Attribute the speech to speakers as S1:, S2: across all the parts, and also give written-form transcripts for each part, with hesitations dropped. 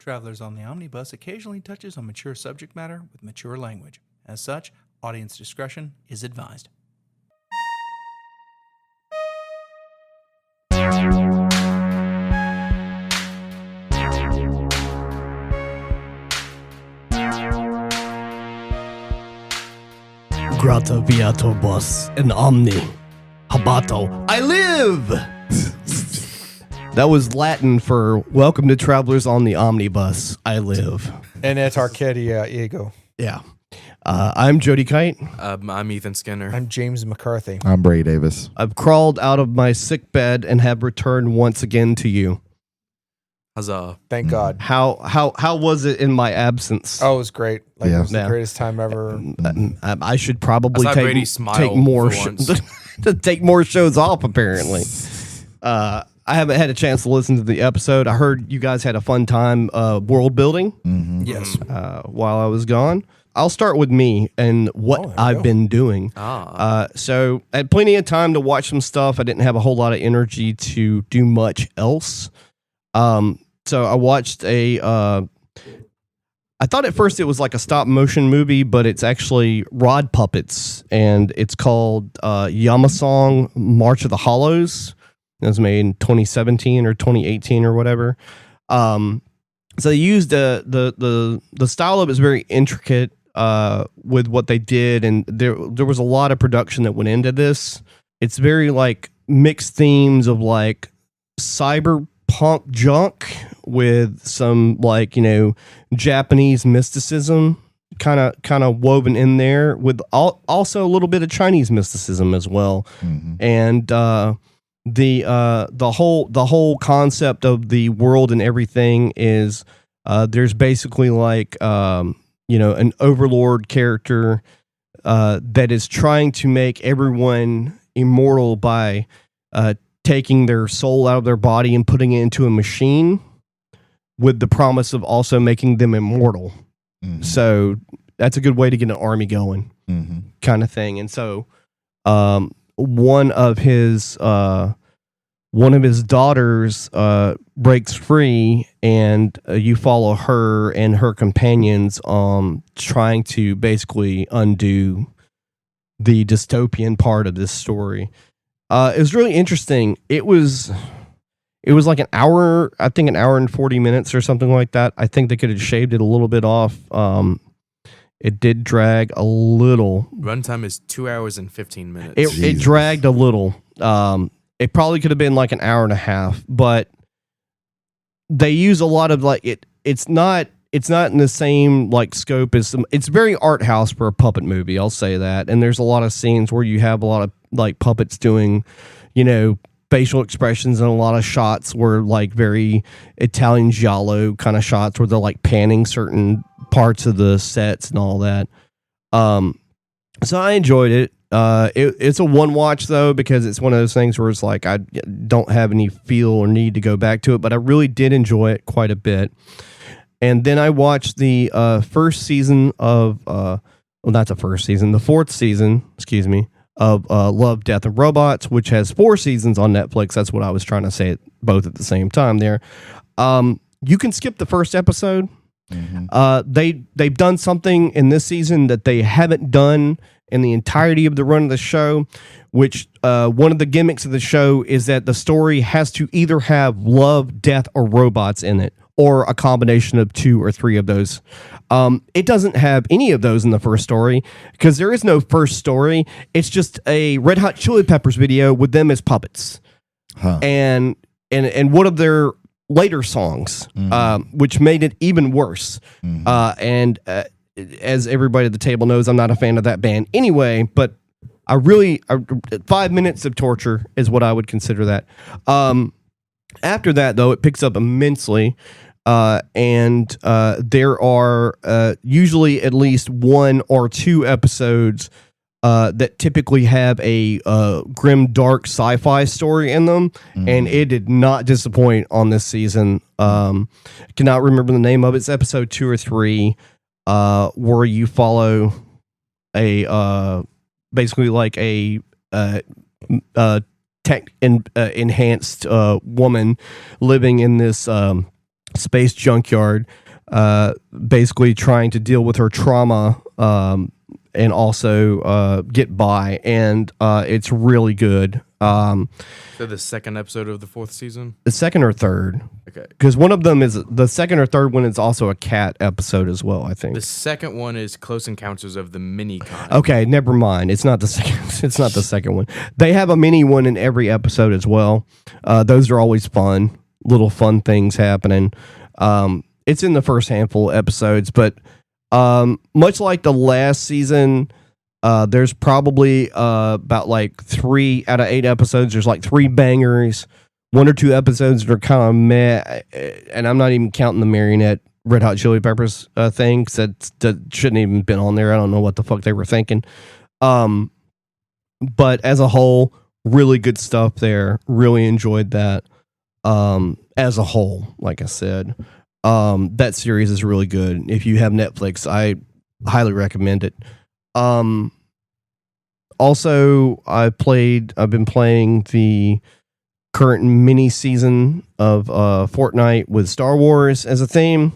S1: Travelers on the Omnibus occasionally touches on mature subject matter with mature language. As such, audience discretion is advised.
S2: Grata viator bus in omni habato. I live! That was Latin for welcome to Travelers on the Omnibus. I live.
S3: And it's Arcadia Ego.
S2: Yeah. I'm Jody Kite.
S4: I'm Ethan Skinner.
S3: I'm James McCarthy.
S5: I'm Brady Davis.
S2: I've crawled out of my sick bed and have returned once again to you.
S4: Huzzah.
S3: Thank God.
S2: How was it in my absence?
S3: Oh, it was great. It was the
S2: Yeah.
S3: greatest time ever.
S2: I should probably
S4: I saw Brady smile
S2: take more
S4: for once.
S2: to take more shows off. Apparently, I haven't had a chance to listen to the episode. I heard you guys had a fun time world building.
S5: Mm-hmm.
S3: Yes.
S2: While I was gone. I'll start with me and what I've been doing. So I had plenty of time to watch some stuff. I didn't have a whole lot of energy to do much else. So I watched I thought at first it was like a stop motion movie, but it's actually rod puppets, and it's called Yamasong March of the Hollows. It was made in 2017 or 2018 or whatever. So they used the style of it is very intricate with what they did, and there was a lot of production that went into this. It's very like mixed themes of like cyberpunk junk with some like, Japanese mysticism kind of woven in there, with also a little bit of Chinese mysticism as well.
S5: Mm-hmm.
S2: And the whole concept of the world and everything is there's basically like an overlord character that is trying to make everyone immortal by taking their soul out of their body and putting it into a machine, with the promise of also making them immortal.
S5: Mm-hmm.
S2: So that's a good way to get an army going, kind of thing. And so one of his daughters breaks free, and you follow her and her companions trying to basically undo the dystopian part of this story. It was really interesting. It was like an hour and 40 minutes or something like that. I think they could have shaved it a little bit off. It did drag a little.
S4: Runtime is 2 hours and 15 minutes.
S2: It dragged a little. It probably could have been like an hour and a half, but they use a lot of like it's not in the same like scope as it's very art house for a puppet movie. I'll say that. And there's a lot of scenes where you have a lot of like puppets doing, facial expressions, and a lot of shots were like very Italian giallo kind of shots where they're like panning certain parts of the sets and all that. So I enjoyed it. It's a one watch though, because it's one of those things where it's like I don't have any feel or need to go back to it, but I really did enjoy it quite a bit. And then I watched the fourth season, of Love, Death, and Robots, which has 4 seasons on Netflix. That's what I was trying to say both at the same time there. You can skip the first episode. Mm-hmm. They've done something in this season that they haven't done in the entirety of the run of the show, which one of the gimmicks of the show is that the story has to either have love, death, or robots in it, or a combination of 2 or 3 of those. It doesn't have any of those in the first story, because there is no first story. It's just a Red Hot Chili Peppers video with them as puppets. And one of their later songs, which made it even worse. As everybody at the table knows, I'm not a fan of that band anyway, but 5 minutes of torture is what I would consider that. After that, though, it picks up immensely, and there are usually at least 1 or 2 episodes that typically have a grim, dark sci-fi story in them, and it did not disappoint on this season. I cannot remember the name of it. It's episode 2 or 3, where you follow a basically like a tech enhanced woman living in this space junkyard, basically trying to deal with her trauma and also get by. And it's really good.
S4: So the second episode of the 4th season?
S2: The second or third.
S4: Okay.
S2: Because one of them is the second or third one is also a cat episode as well, I think.
S4: The second one is Close Encounters of the Mini Con.
S2: Okay, never mind. It's not the second. It's not the second one. They have a mini one in every episode as well. Those are always fun. Little fun things happening. It's in the first handful of episodes, but much like the last season, there's probably about like 3 out of 8 episodes. There's like 3 bangers, 1 or 2 episodes that are kind of meh, and I'm not even counting the Marionette Red Hot Chili Peppers thing, 'cause that shouldn't even been on there. I don't know what the fuck they were thinking. But as a whole, really good stuff there. Really enjoyed that. As a whole, like I said, that series is really good. If you have Netflix, I highly recommend it. Also, I've been playing the current mini season of Fortnite with Star Wars as a theme,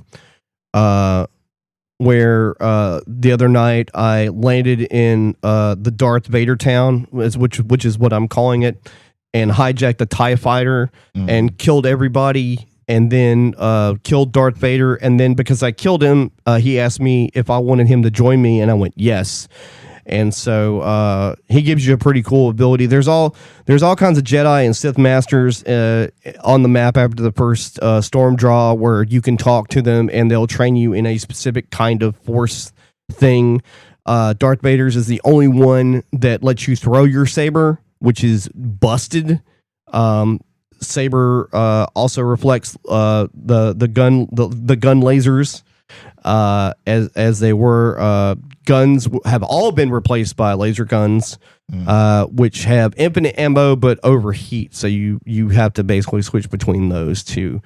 S2: where the other night I landed in the Darth Vader town, which is what I'm calling it, and hijacked a TIE fighter and killed everybody, and then killed Darth Vader. And then because I killed him, he asked me if I wanted him to join me, and I went yes. And so he gives you a pretty cool ability. There's all kinds of Jedi and Sith masters on the map after the first storm draw, where you can talk to them and they'll train you in a specific kind of force thing. Darth Vader's is the only one that lets you throw your saber, which is busted. Saber also reflects the gun lasers, as they were. Guns have all been replaced by laser guns, which have infinite ammo but overheat. So you have to basically switch between those to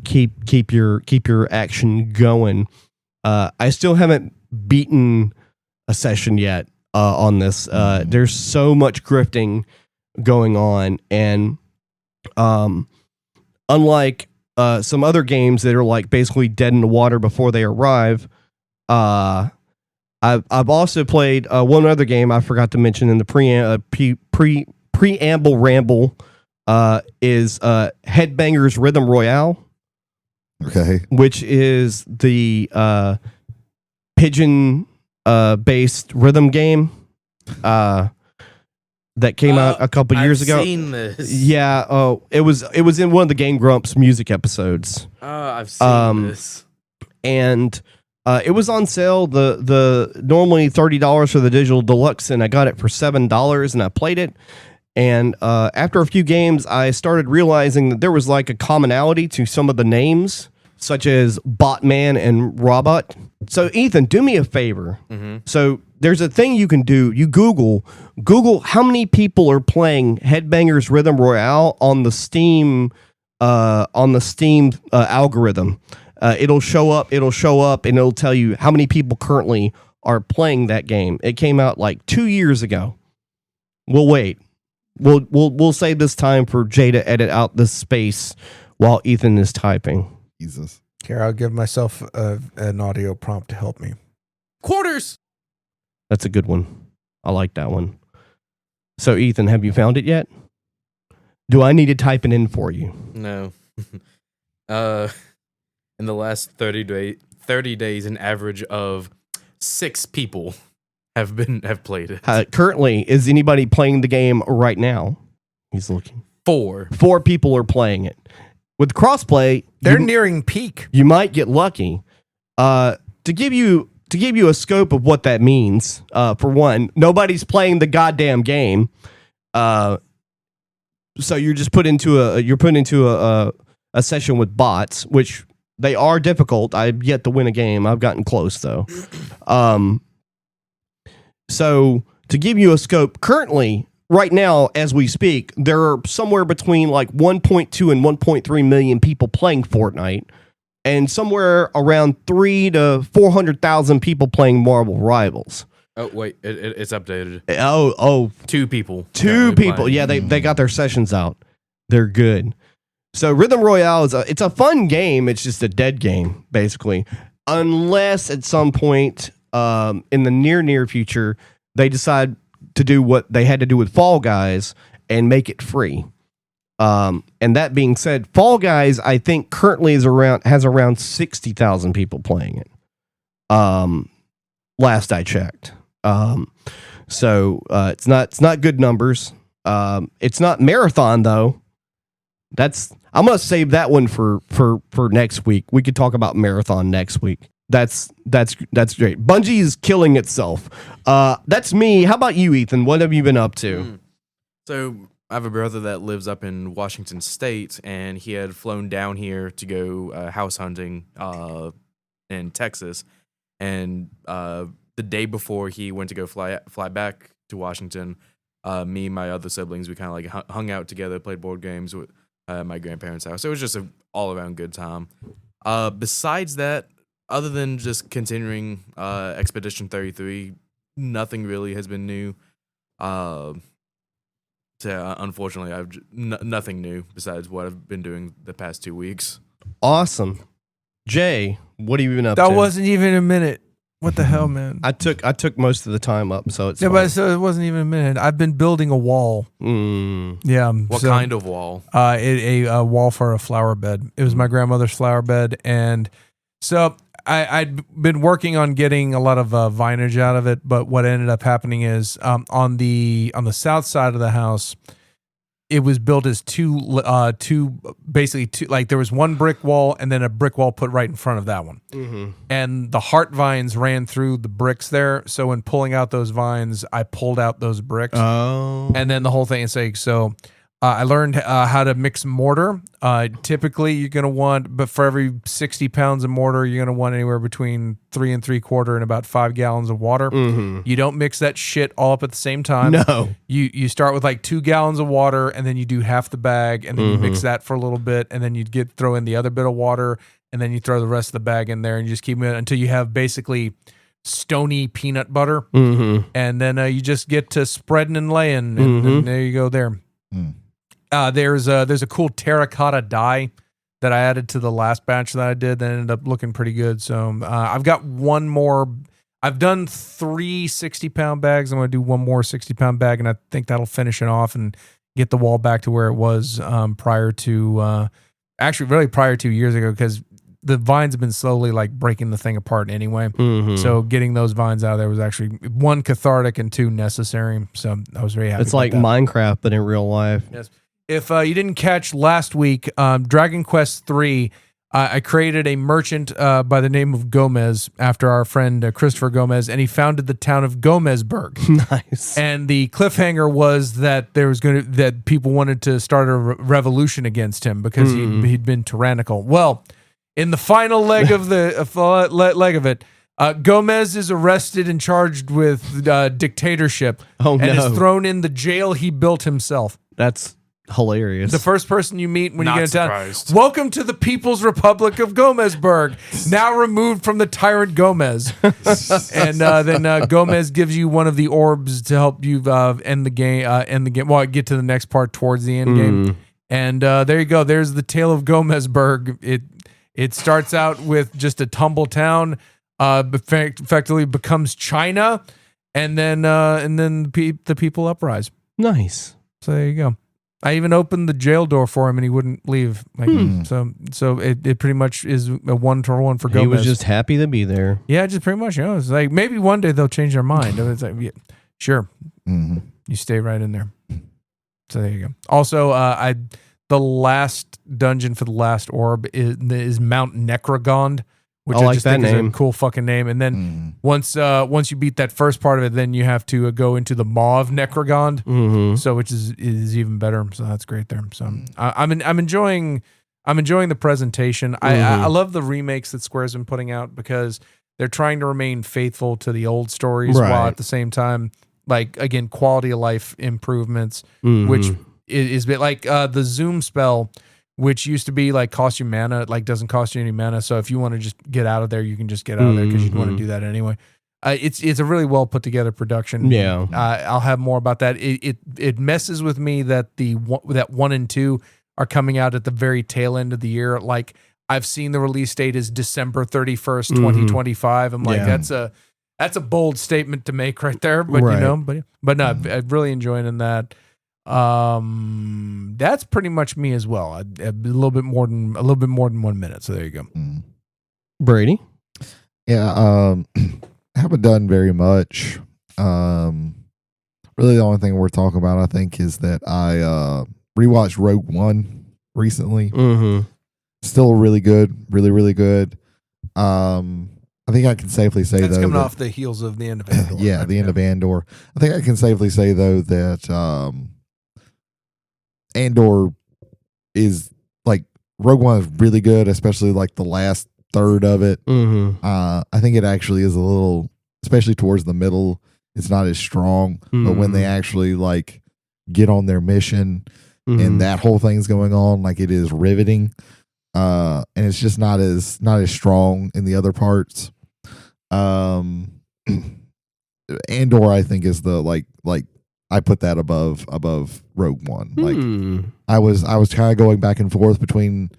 S2: keep your action going. I still haven't beaten a session yet on this. There's so much grifting going on, and unlike some other games that are like basically dead in the water before they arrive, I've also played one other game I forgot to mention in the preamble ramble, is Headbangers Rhythm Royale.
S5: Okay.
S2: Which is the pigeon based rhythm game that came out a couple years ago.
S4: I've seen this.
S2: Yeah, it was in one of the Game Grumps music episodes.
S4: I've seen this.
S2: And it was on sale. The normally $30 for the digital deluxe, and I got it for $7, and I played it. And after a few games, I started realizing that there was like a commonality to some of the names, such as Botman and Robot. So Ethan, do me a favor.
S4: Mm-hmm.
S2: So there's a thing you can do. You Google how many people are playing Headbangers Rhythm Royale on the Steam algorithm. It'll show up, and it'll tell you how many people currently are playing that game. It came out like 2 years ago. We'll wait. We'll save this time for Jay to edit out this space while Ethan is typing.
S5: Jesus.
S3: Here, I'll give myself an audio prompt to help me.
S4: Quarters.
S2: That's a good one. I like that one. So Ethan, have you found it yet? Do I need to type it in for you?
S4: No. In the last 30 days, an average of 6 people have played it.
S2: Currently, is anybody playing the game right now? He's looking.
S4: 4
S2: people are playing it. With crossplay,
S3: They're nearing peak.
S2: you might get lucky. To give you a scope of what that means, for one, nobody's playing the goddamn game. So you're just put into a session with bots, which they are difficult. I've yet to win a game. I've gotten close though. So to give you a scope, currently, right now, as we speak, there are somewhere between like 1.2 and 1.3 million people playing Fortnite, and somewhere around 300,000 to 400,000 people playing Marvel Rivals.
S4: Oh wait, it's updated.
S2: Oh,
S4: 2 people.
S2: 2
S4: currently
S2: people.
S4: playing.
S2: Yeah, they got their sessions out. They're good. So Rhythm Royale it's a fun game. It's just a dead game, basically, unless at some point in the near future they decide to do what they had to do with Fall Guys and make it free. And that being said, Fall Guys, I think currently has around 60,000 people playing it. Last I checked. So it's not good numbers. It's not Marathon though. I'm gonna save that one for next week. We could talk about Marathon next week. That's great. Bungie is killing itself. That's me. How about you, Ethan? What have you been up to?
S4: So I have a brother that lives up in Washington State, and he had flown down here to go house hunting in Texas. And the day before he went to go fly back to Washington, me and my other siblings, we kind of like hung out together, played board games with my grandparents' house. It was just an all-around good time. Besides that, other than just continuing Expedition 33, nothing really has been new. Unfortunately, I've nothing new besides what I've been doing the past 2 weeks.
S2: Awesome. Jay, what have you been up to?
S3: That wasn't even a minute. What the hell, man?
S2: I took most of the time up, so it's
S3: yeah,
S2: fine.
S3: but so it wasn't even a minute. I've been building a wall. Yeah.
S4: What kind of wall?
S3: A wall for a flower bed. It was my grandmother's flower bed, and so I'd been working on getting a lot of vinage out of it. But what ended up happening is on the south side of the house, it was built as two like there was one brick wall and then a brick wall put right in front of that one. Mm-hmm. And the heart vines ran through the bricks there. So when pulling out those vines, I pulled out those bricks.
S2: Oh.
S3: And then the whole thing is like, so I learned how to mix mortar. Typically you're going to want, but for every 60 pounds of mortar, you're going to want anywhere between 3 3/4 and about 5 gallons of water. Mm-hmm. You don't mix that shit all up at the same time.
S2: No.
S3: You start with like 2 gallons of water, and then you do half the bag, and then you mix that for a little bit, and then you throw in the other bit of water, and then you throw the rest of the bag in there, and you just keep it until you have basically stony peanut butter. Mm-hmm. And then you just get to spreading and laying, and there you go there. Mm. There's a cool terracotta dye that I added to the last batch that I did that ended up looking pretty good. So I've got one more. I've done 3 60-pound bags. I'm going to do one more 60-pound bag, and I think that'll finish it off and get the wall back to where it was prior to 2 years ago, because the vines have been slowly like breaking the thing apart anyway. Mm-hmm. So getting those vines out of there was actually 1 cathartic and 2 necessary. So I was very happy.
S2: It's like Minecraft, but in real life.
S3: Yes. If you didn't catch last week, Dragon Quest III, I created a merchant by the name of Gomez after our friend Christopher Gomez, and he founded the town of Gomezburg.
S2: Nice.
S3: And the cliffhanger was that that people wanted to start a revolution against him because he'd been tyrannical. Well, in the final leg of it, Gomez is arrested and charged with dictatorship.
S2: Oh, no.
S3: And is thrown in the jail he built himself.
S2: That's hilarious.
S3: The first person you meet when you get down.
S4: Surprised.
S3: Welcome to the People's Republic of Gomezburg, now removed from the tyrant Gomez. And then Gomez gives you one of the orbs to help you end the game. Well, get to the next part towards the end game. And there you go. There's the tale of Gomezburg. It starts out with just a tumble town, effectively becomes China, and then the people uprise.
S2: Nice.
S3: So there you go. I even opened the jail door for him, and he wouldn't leave. So it pretty much is a 1-to-1 for Gomez.
S2: He was just happy to be there.
S3: Yeah, just pretty much. It's like maybe one day they'll change their mind. It's like, yeah, sure, you stay right in there. So there you go. Also, the last dungeon for the last orb is Mount Necrogond, which I just think is a cool fucking name. And then once you beat that first part of it, then you have to go into the Maw of Necrogond, so which is even better. So that's great there. So I'm enjoying the presentation. I love the remakes that Square's been putting out because they're trying to remain faithful to the old stories while at the same time, like again, quality of life improvements, which is a bit like the Zoom spell, which used to be like cost you mana, like doesn't cost you any mana. So if you want to just get out of there, you can just get out of there because you'd want to do that anyway. It's a really well put together production.
S2: Yeah.
S3: I'll have more about that. It messes with me that that 1 and 2 are coming out at the very tail end of the year. Like I've seen the release date is December 31st, 2025. I'm like, that's a bold statement to make right there. But but no, I'm really enjoying that. That's pretty much me as well. A little bit more than 1 minute. So there you go.
S2: Brady.
S5: Yeah. Haven't done very much. Really, the only thing we're talking about, I think, is that I rewatched Rogue One recently. Still really good, really good. I think I can safely say
S3: that's
S5: though
S3: coming off the heels of the end of Andor.
S5: Yeah, the end of Andor. I think I can safely say though that Andor is like Rogue One is really good, especially like the last third of it. I think it actually is a little, especially towards the middle, it's not as strong. But when they actually like get on their mission and that whole thing's going on, like it is riveting. And it's just not as strong in the other parts. Andor, I think, is the like I put that above Rogue One. Like I was kind of going back and forth between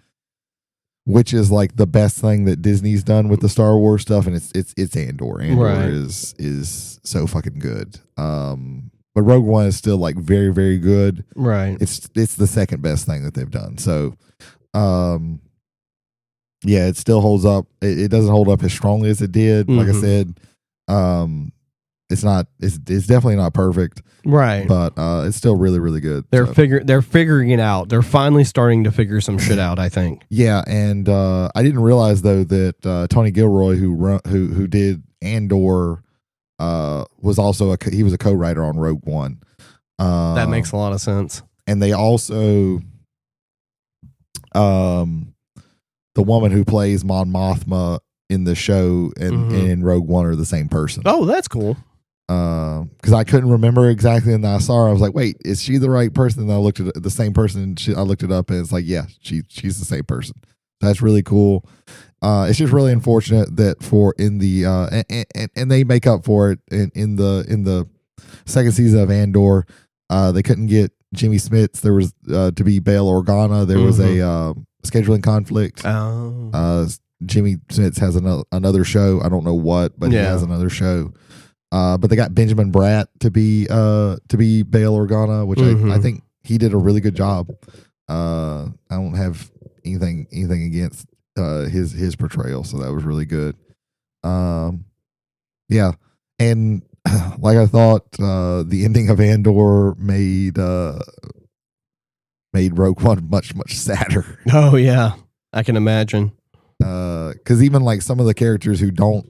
S5: which is like the best thing that Disney's done with the Star Wars stuff, and it's Andor. Andor is so fucking good. But Rogue One is still like very, very good.
S2: Right.
S5: It's the second best thing that they've done. So yeah, it still holds up. It doesn't hold up as strongly as it did. Like I said, it's definitely not perfect.
S2: Right.
S5: But it's still really, really good.
S2: They're figuring it out. They're finally starting to figure some shit out, I think.
S5: Yeah, and I didn't realize though that Tony Gilroy, who did Andor, was also he was a co-writer on Rogue One.
S2: That makes a lot of sense.
S5: And they also the woman who plays Mon Mothma in the show and in Rogue One are the same person.
S2: Oh, that's cool.
S5: Because I couldn't remember exactly, and I saw her. I was like, "Wait, is she the right person?" And I looked at the same person. And I looked it up, and it's like, "Yeah, she's the same person." That's really cool. It's just really unfortunate that and they make up for it in the second season of Andor. They couldn't get Jimmy Smits. There was to be Bail Organa. There was a scheduling conflict. Jimmy Smits has another show. I don't know what, but he has another show. But they got Benjamin Bratt to be Bail Organa, which I think he did a really good job. I don't have anything against his portrayal, so that was really good. Yeah, and like I thought, the ending of Andor made Rogue One much sadder.
S2: Oh yeah, I can imagine.
S5: Because even like some of the characters you don't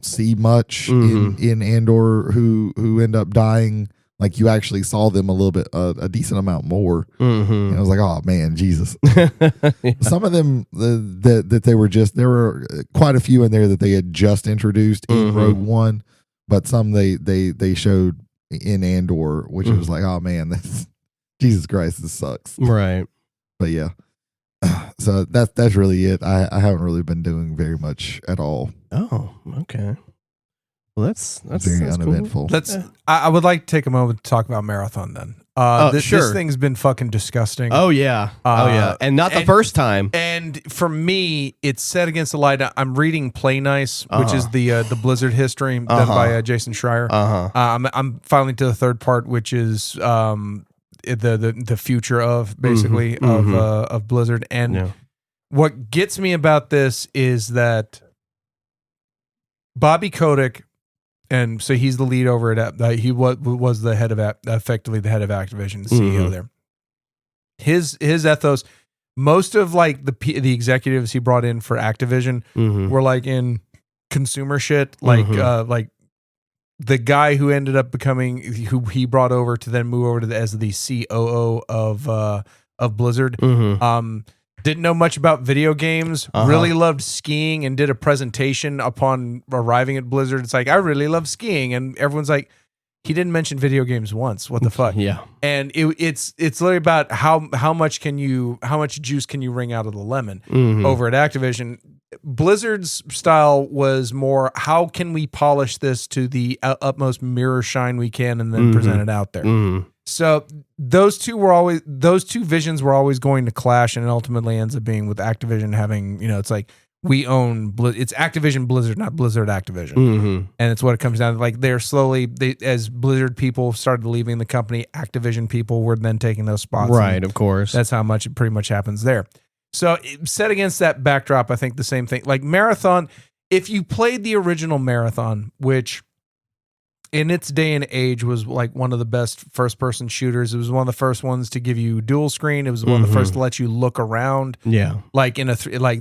S5: see much in Andor who end up dying, like you actually saw them a little bit a decent amount more. And I was like, oh man, Jesus. Some of them that there were quite a few in there that they had just introduced in Rogue One, but some they showed in Andor, which was like, oh man, Jesus Christ, this sucks.
S2: Right.
S5: But yeah. So that's really it. I haven't really been doing very much at all.
S2: Oh, okay. Well, that's
S5: very uneventful.
S3: Cool. I would like to take a moment to talk about Marathon then. This thing's been fucking disgusting.
S2: Oh yeah. And not the first time.
S3: And for me, it's set against the light. I'm reading Play Nice, which is the Blizzard history done by Jason Schreier. I'm finally to the third part, which is the future of basically of Blizzard. And what gets me about this is that Bobby Kotick, and so he's the lead over at he was the head of effectively the head of Activision, the CEO there. His ethos, most of like the executives he brought in for Activision were like in consumer shit, like the guy who ended up who he brought over to then move over to as the COO of Blizzard. Didn't know much about video games, really loved skiing, and did a presentation upon arriving at Blizzard. It's like, I really love skiing. And everyone's like, he didn't mention video games once. What the fuck?
S2: Yeah.
S3: And it's literally about how much juice can you wring out of the lemon over at Activision. Blizzard's style was more, how can we polish this to the utmost mirror shine we can and then present it out there. So those two visions were always going to clash, and it ultimately ends up being with Activision having, it's like we own it's Activision Blizzard, not Blizzard Activision, and it's what it comes down to. Like they're slowly, as Blizzard people started leaving the company, Activision people were then taking those spots.
S2: Right, of course.
S3: That's how much it pretty much happens there. So set against that backdrop, I think the same thing. Like Marathon, if you played the original Marathon, which in its day and age was like one of the best first-person shooters. It was one of the first ones to give you dual screen. It was one of the first to let you look around.
S2: Yeah,
S3: like in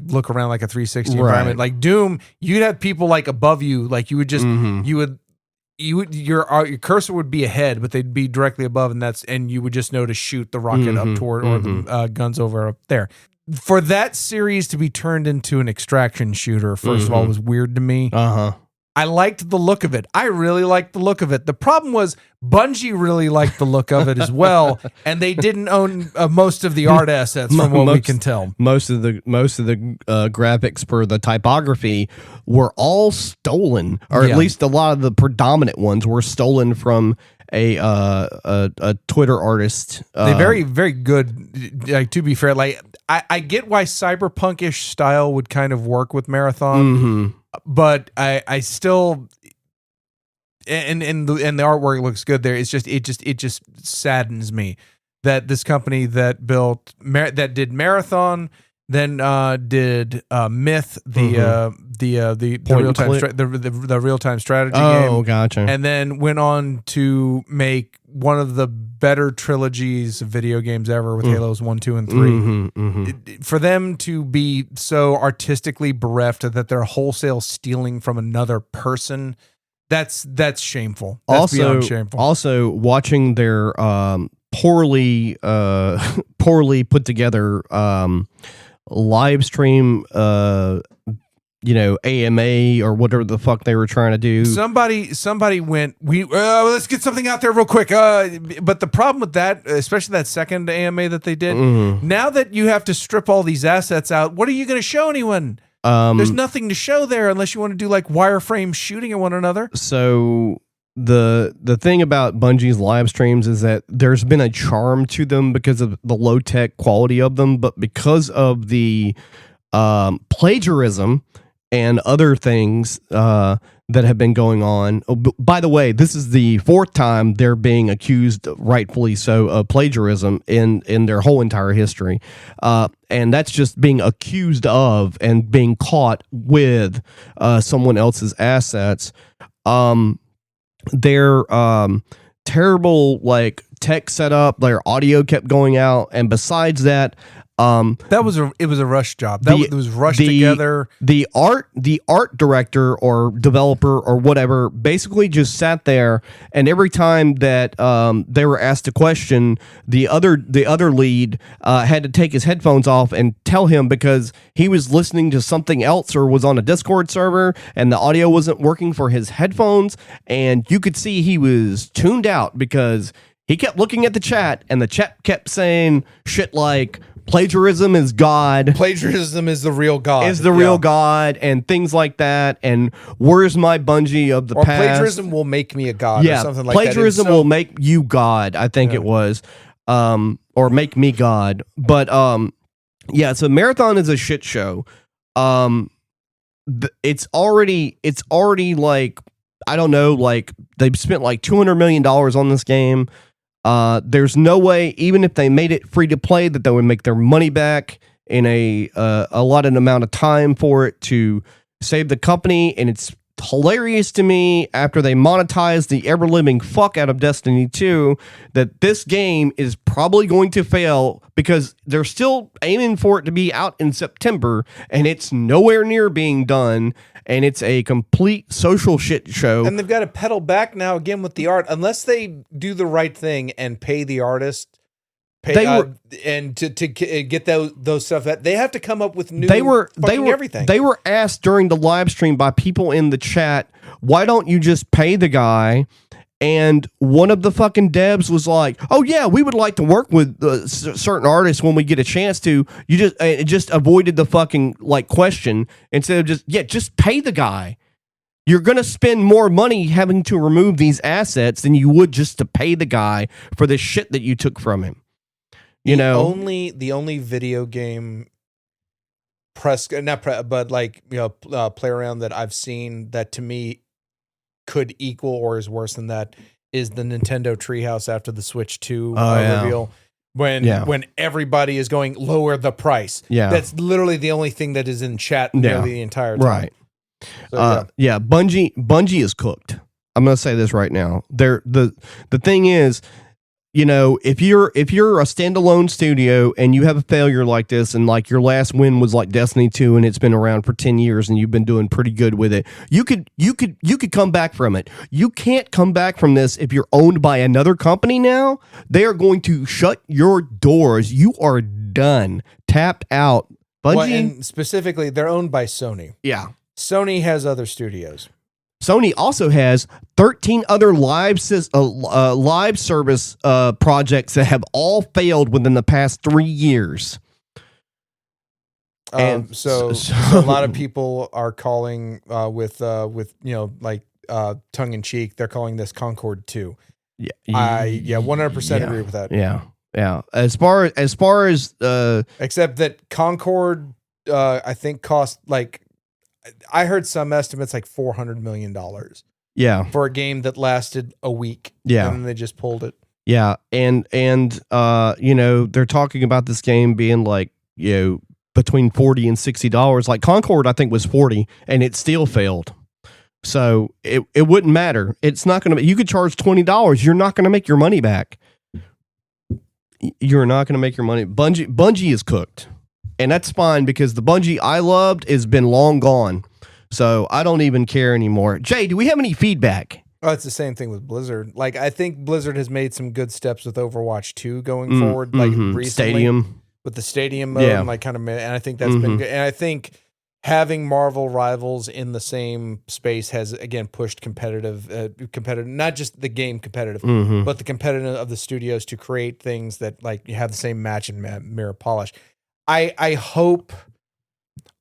S3: look around like a 360 environment. Like Doom, you'd have people like above you. Like you would just your cursor would be ahead, but they'd be directly above, and you would just know to shoot the rocket up toward or the guns over up there. For that series to be turned into an extraction shooter, first of all, was weird to me. I liked the look of it. I really liked the look of it. The problem was Bungie really liked the look of it as well, and they didn't own most of the art assets, from what we can tell.
S2: Most of the graphics for the typography were all stolen, or at least a lot of the predominant ones were stolen from a Twitter artist.
S3: They very, very good. Like, to be fair, like I get why cyberpunkish style would kind of work with Marathon. But I still, and the artwork looks good there. It's just it just saddens me that this company that did Marathon, then did Myth, the real time strategy game.
S2: Oh, gotcha.
S3: And then went on to make one of the better trilogies of video games ever with Halos 1, 2, and 3. For them to be so artistically bereft that they're wholesale stealing from another person, that's shameful. That's beyond shameful.
S2: Also, watching their poorly put together live stream, AMA or whatever the fuck they were trying to do.
S3: Somebody went, let's get something out there real quick. But the problem with that, especially that second AMA that they did, now that you have to strip all these assets out, what are you going to show anyone? There's nothing to show there unless you want to do like wireframe shooting at one another.
S2: So the thing about Bungie's live streams is that there's been a charm to them because of the low tech quality of them, but because of the plagiarism and other things that have been going on. Oh, by the way, this is the fourth time they're being accused, rightfully so, of plagiarism in their whole entire history. And that's just being accused of and being caught with someone else's assets. Their terrible like tech setup, their audio kept going out, and besides that,
S3: it was a rush job. It was rushed together.
S2: The art director or developer or whatever basically just sat there, and every time that they were asked a question, the other lead had to take his headphones off and tell him because he was listening to something else or was on a Discord server and the audio wasn't working for his headphones, and you could see he was tuned out because he kept looking at the chat and the chat kept saying shit like plagiarism is God.
S3: Plagiarism is the real God.
S2: Is the real God, and things like that. And where's my Bungie of the
S3: or
S2: past?
S3: Plagiarism will make me a God. Or something like
S2: plagiarism will make you God. I think it was, or make me God. But so Marathon is a shit show. It's already like, I don't know, like they've spent like $200 million on this game. There's no way, even if they made it free to play, that they would make their money back in a allotted amount of time for it to save the company. And it's hilarious to me after they monetize the ever living fuck out of Destiny 2 that this game is probably going to fail because they're still aiming for it to be out in September and it's nowhere near being done. And it's a complete social shit show.
S3: And they've got to pedal back now again with the art, unless they do the right thing and pay the artist, and to get those stuff. They have to come up with new. Everything.
S2: They were asked during the live stream by people in the chat, "Why don't you just pay the guy?" And one of the fucking devs was like, "Oh yeah, we would like to work with certain artists when we get a chance to." You just avoided the fucking like question instead of just pay the guy. You're going to spend more money having to remove these assets than you would just to pay the guy for the shit that you took from him. The
S1: only video game play around that I've seen that to me could equal or is worse than that is the Nintendo Treehouse after the Switch 2 reveal. When everybody is going lower the price. Yeah. That's literally the only thing that is in chat nearly the entire time.
S2: Right. So, Bungie is cooked. I'm going to say this right now. The thing is, if you're a standalone studio and you have a failure like this, and like your last win was like Destiny 2 and it's been around for 10 years and you've been doing pretty good with it, you could come back from it. You can't come back from this if you're owned by another company now. They are going to shut your doors. You are done, tapped out. Bungie,
S1: and specifically, they're owned by Sony.
S2: Yeah.
S1: Sony has other studios.
S2: Sony also has 13 other live service projects that have all failed within the past 3 years.
S1: And so a lot of people are calling with tongue in cheek. They're calling this Concord 2. Yeah, 100% agree with that.
S2: Yeah. As far as
S1: except that Concord, I think cost like. I heard some estimates like $400 million.
S2: Yeah.
S1: For a game that lasted a week.
S2: Yeah.
S1: And then they just pulled it.
S2: Yeah. And they're talking about this game being like, between $40 and $60. Like Concord, I think, was 40 and it still failed. So it wouldn't matter. It's not going to, you could charge $20. You're not going to make your money back. You're not going to make your money. Bungie is cooked. And that's fine because the Bungie I loved has been long gone. So I don't even care anymore. Jay, do we have any feedback?
S1: Oh, it's the same thing with Blizzard. Like, I think Blizzard has made some good steps with Overwatch 2 going forward. Like recently
S2: Stadium.
S1: With the stadium mode and I think that's been good. And I think having Marvel Rivals in the same space has again pushed competitive, not just the game competitive, but the competitive of the studios to create things that like you have the same match and mirror polish. I hope,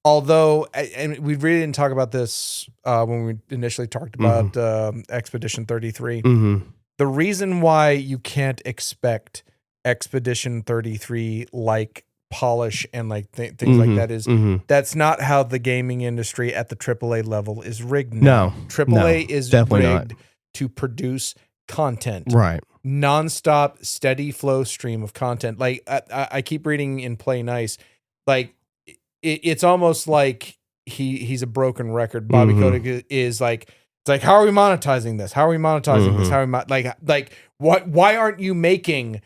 S1: although, and we really didn't talk about this when we initially talked about Expedition 33. The reason why you can't expect Expedition 33 like polish and like things like that is that's not how the gaming industry at the AAA level is rigged now. AAA is rigged to produce content.
S2: Right.
S1: Nonstop, steady flow stream of content. Like I keep reading in Play Nice, like it's almost like he's a broken record. Bobby Kotick is like, it's like, how are we monetizing this? How are we monetizing this? How are we like what? Why aren't you making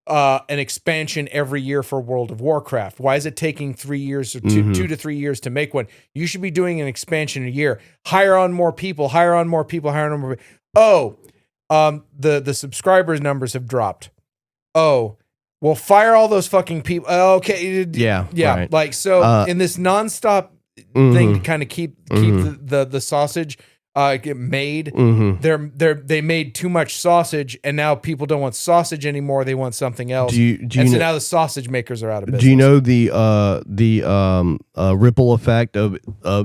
S1: an expansion every year for World of Warcraft? Why is it taking 3 years or 2 to 3 years to make one? You should be doing an expansion a year. Hire on more people. Hire on more people. Oh. The subscribers numbers have dropped. Oh, well, fire all those fucking people. Okay.
S2: Yeah. Right.
S1: Like, so in this nonstop thing to kind of keep the sausage get made, they made too much sausage and now people don't want sausage anymore. They want something else. So now the sausage makers are out of business.
S2: Do you know the ripple effect of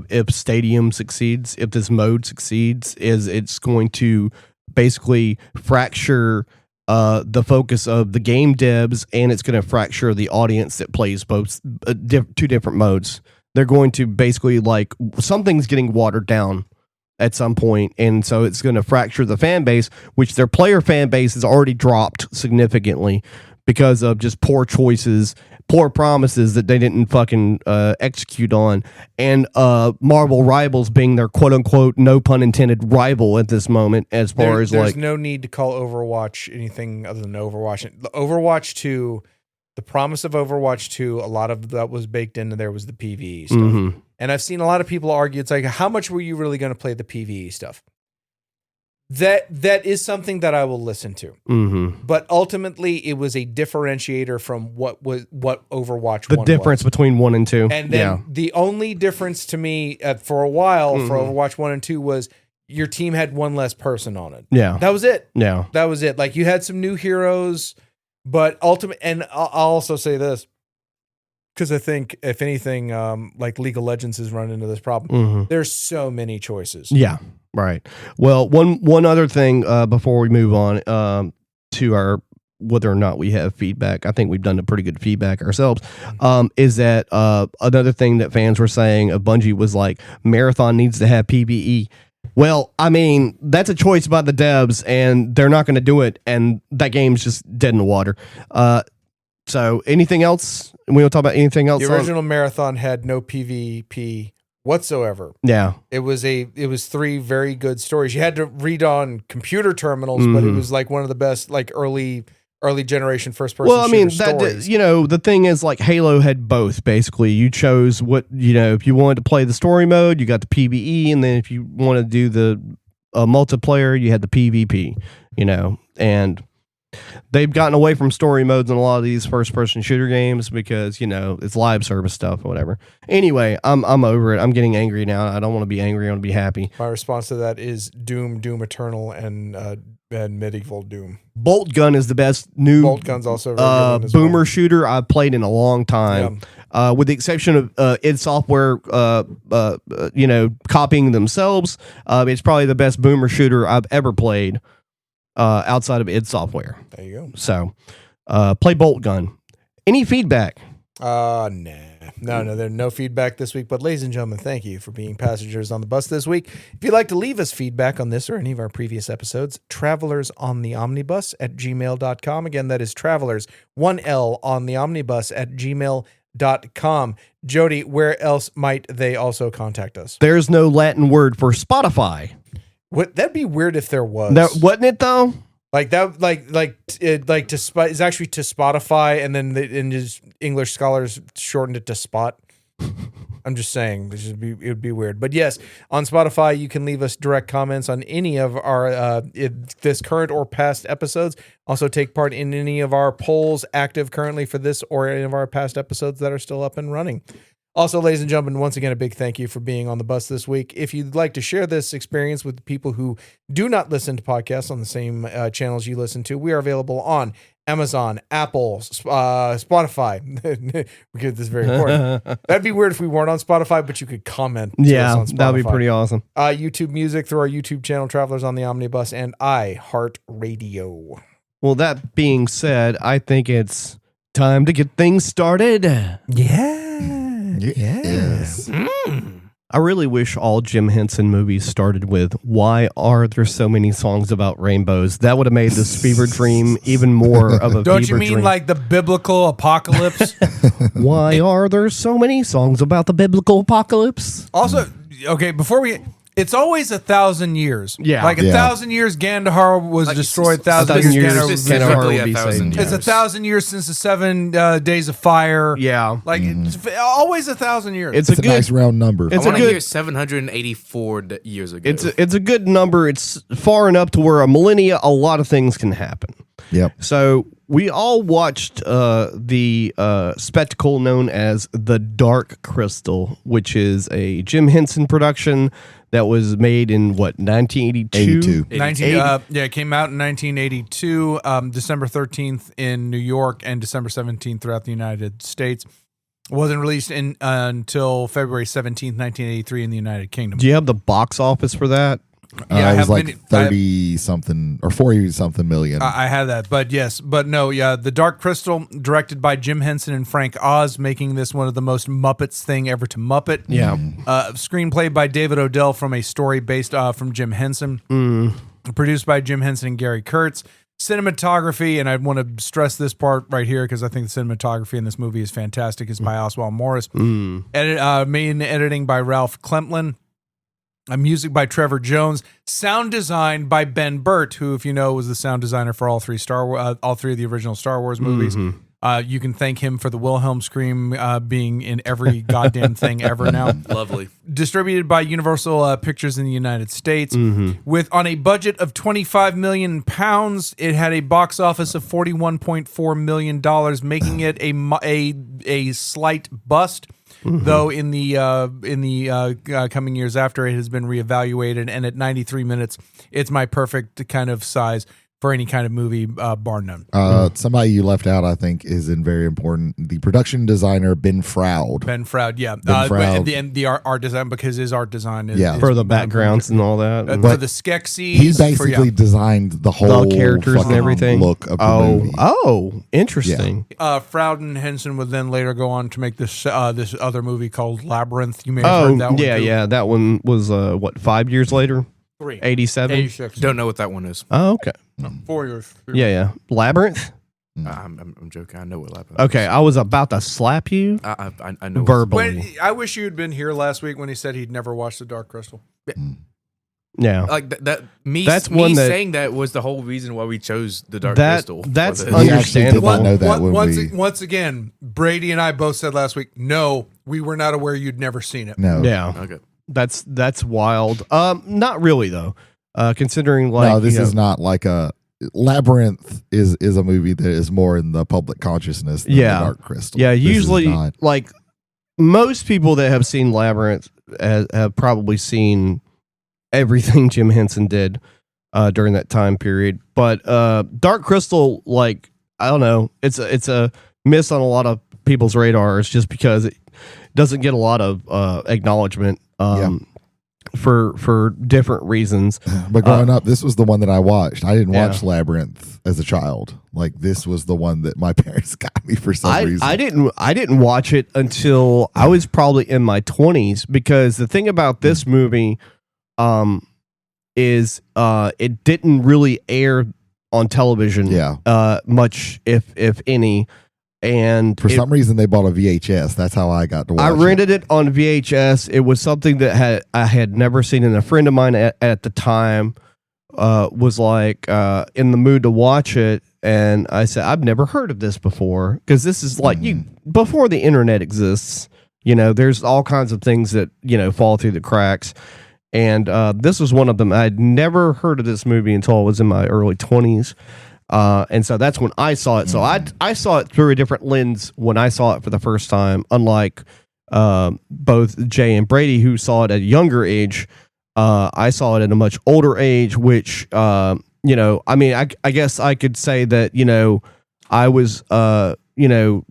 S2: if Stadium succeeds, if this mode succeeds, is it's going to basically fracture the focus of the game devs, and it's going to fracture the audience that plays both two different modes. They're going to basically like something's getting watered down at some point, and so it's going to fracture the fan base, which their player fan base has already dropped significantly because of just poor choices, poor promises that they didn't fucking execute on, and Marvel Rivals being their quote unquote, no pun intended, rival at this moment. As far as
S1: there's no need to call Overwatch anything other than Overwatch. Overwatch 2, the promise of Overwatch 2, a lot of that was baked into there was the PvE stuff. And I've seen a lot of people argue, it's like, how much were you really going to play the PvE stuff? That is something that I will listen to. But ultimately, it was a differentiator from what Overwatch 1
S2: the difference between 1 and 2.
S1: And then the only difference to me for a while for Overwatch 1 and 2 was your team had one less person on it.
S2: Yeah.
S1: That was it.
S2: Yeah.
S1: That was it. Like, you had some new heroes, but and I'll also say this, because I think, if anything, like League of Legends has run into this problem. There's so many choices.
S2: Yeah. Right. Well, one other thing before we move on to our whether or not we have feedback. I think we've done a pretty good feedback ourselves. Is that another thing that fans were saying? Bungie was like, Marathon needs to have PvE. Well, I mean, that's a choice by the devs, and they're not going to do it, and that game's just dead in the water. So, anything else? We want to talk about anything else?
S1: The original Marathon had no PvP whatsoever.
S2: Yeah,
S1: it was 3 very good stories. You had to read on computer terminals, but it was like one of the best, like early generation first person.
S2: Well, I mean,
S1: stories.
S2: The thing is, like, Halo had both. Basically, you chose what if you wanted to play the story mode, you got the PvE, and then if you want to do the multiplayer, you had the PvP. And they've gotten away from story modes in a lot of these first person shooter games because it's live service stuff or whatever. Anyway, I'm over it. I'm getting angry now. I don't want to be angry. I want to be happy.
S1: My response to that is Doom Eternal, and Medieval Doom.
S2: Bolt Gun is the best new
S1: Bolt Gun's also very good
S2: boomer shooter I've played in a long time. Yeah. With the exception of id Software, copying themselves, it's probably the best boomer shooter I've ever played outside of id Software.
S1: There you go.
S2: So, play Bolt Gun. Any feedback?
S1: Nah. No, there's no feedback this week. But ladies and gentlemen, thank you for being passengers on the bus this week. If you'd like to leave us feedback on this or any of our previous episodes, travelersontheomnibus at gmail.com. Again, that is travelers, 1L on the omnibus at gmail.com. Jody, where else might they also contact us?
S2: There's no Latin word for Spotify.
S1: That'd be weird if there was.
S2: Wasn't it though?
S1: Like that, is actually to Spotify, and then just English scholars shortened it to Spot. I'm just saying, it would be weird. But yes, on Spotify, you can leave us direct comments on any of our this current or past episodes. Also, take part in any of our polls active currently for this or any of our past episodes that are still up and running. Also, ladies and gentlemen, once again, a big thank you for being on the bus this week. If you'd like to share this experience with people who do not listen to podcasts on the same channels you listen to, we are available on Amazon, Apple, Spotify. This is very important. That'd be weird if we weren't on Spotify, but you could comment.
S2: Yeah,
S1: on Spotify.
S2: That'd be pretty awesome.
S1: YouTube Music through our YouTube channel, Travelers on the Omnibus, and iHeartRadio.
S2: Well, that being said, I think it's time to get things started.
S1: Yeah.
S5: Yes.
S2: I really wish all Jim Henson movies started with, why are there so many songs about rainbows? That would have made this fever dream even more of a fever dream.
S3: Don't you mean like the biblical apocalypse?
S2: Why are there so many songs about the biblical apocalypse?
S3: Also, okay, before we... It's always 1,000 years.
S2: Yeah.
S3: Like 1,000 years Gandahar was destroyed. 1,000 years Gandahar
S2: will be saved.
S3: It's 1,000 years since the 7 days of fire.
S2: Yeah.
S3: Like it's always 1,000 years.
S5: It's a nice round number.
S4: I want to hear 784 years ago.
S2: It's a good number. It's far enough to where a millennia, a lot of things can happen.
S5: Yep.
S2: So we all watched the spectacle known as The Dark Crystal, which is a Jim Henson production that was made in, 1982?
S5: 82.
S3: It came out in 1982, December 13th in New York and December 17th throughout the United States. It wasn't released until February 17th, 1983 in the United Kingdom.
S2: Do you have the box office for that?
S5: Yeah, it was like 30-something or 40-something million.
S3: I had that, but The Dark Crystal, directed by Jim Henson and Frank Oz, making this one of the most Muppets thing ever to Muppet.
S2: Yeah.
S3: Screenplay by David Odell from a story based from Jim Henson. Produced by Jim Henson and Gary Kurtz. Cinematography, and I want to stress this part right here because I think the cinematography in this movie is fantastic, is by Oswald Morris. Main editing by Ralph Klemplin. Music by Trevor Jones, sound design by Ben Burt, who, if you know, was the sound designer for all three of the original Star Wars movies. You can thank him for the Wilhelm scream being in every goddamn thing ever now.
S4: Lovely.
S3: Distributed by Universal Pictures in the United States, with on a budget of £25 million, it had a box office of $41.4 million, making it a slight bust. Though in the coming years after, it has been reevaluated, and at 93 minutes, it's my perfect kind of size for any kind of movie, bar none.
S5: Somebody you left out, I think, is very important. The production designer, Ben Froud.
S3: Ben Froud, yeah.
S5: Froud.
S3: And the art design, because his art design is
S2: for the backgrounds and all that.
S3: For the Skeksis.
S5: He basically designed the whole
S2: characters and everything
S5: look of the movie.
S2: Oh, interesting.
S3: Froud and Henson would then later go on to make this this other movie called Labyrinth. You may have heard that one.
S2: Yeah. That one was 5 years later?
S3: 3.
S2: 87?
S3: 86.
S4: Don't know what that one is.
S2: Oh, okay.
S3: 4 years.
S2: Yeah. Labyrinth?
S4: I'm joking. I know what Labyrinth.
S2: Okay, I was about to slap you.
S4: I know
S2: verbally.
S3: I wish you had been here last week when he said he'd never watched The Dark Crystal.
S2: Yeah,
S4: like that.
S2: That's
S4: me
S2: one that,
S4: saying that was the whole reason why we chose The Dark
S2: that,
S4: Crystal.
S2: That's
S5: We actually did
S2: understandable.
S5: not know that
S3: Once again, Brady and I both said last week, no, we were not aware you'd never seen it.
S5: No.
S2: Yeah.
S4: Okay.
S2: That's wild. Not really though. Considering like
S5: no, this is not like a Labyrinth is a movie that is more in the public consciousness than The Dark Crystal.
S2: Yeah,
S5: This
S2: usually
S5: is not.
S2: like most people that have seen Labyrinth have probably seen everything Jim Henson did during that time period. But Dark Crystal, like, I don't know, it's a miss on a lot of people's radars just because it doesn't get a lot of acknowledgement for different reasons.
S5: But growing up, this was the one that I watched. I didn't watch Labyrinth as a child. Like, this was the one that my parents got me for some reason.
S2: I didn't watch it until I was probably in my 20s, because the thing about this movie is it didn't really air on television much, if any. And
S5: for some reason they bought a VHS. That's how I got to watch it.
S2: I rented it on VHS. It was something that I had never seen, and a friend of mine at the time was like in the mood to watch it, and I said, I've never heard of this before, because this is like before the internet exists. You know, there's all kinds of things that, you know, fall through the cracks, and this was one of them. I'd never heard of this movie until I was in my early 20s. And so that's when I saw it. So I saw it through a different lens when I saw it for the first time, unlike both Jay and Brady, who saw it at a younger age. I saw it at a much older age, which, you know, I mean, I guess I could say that, you know, I was, you know,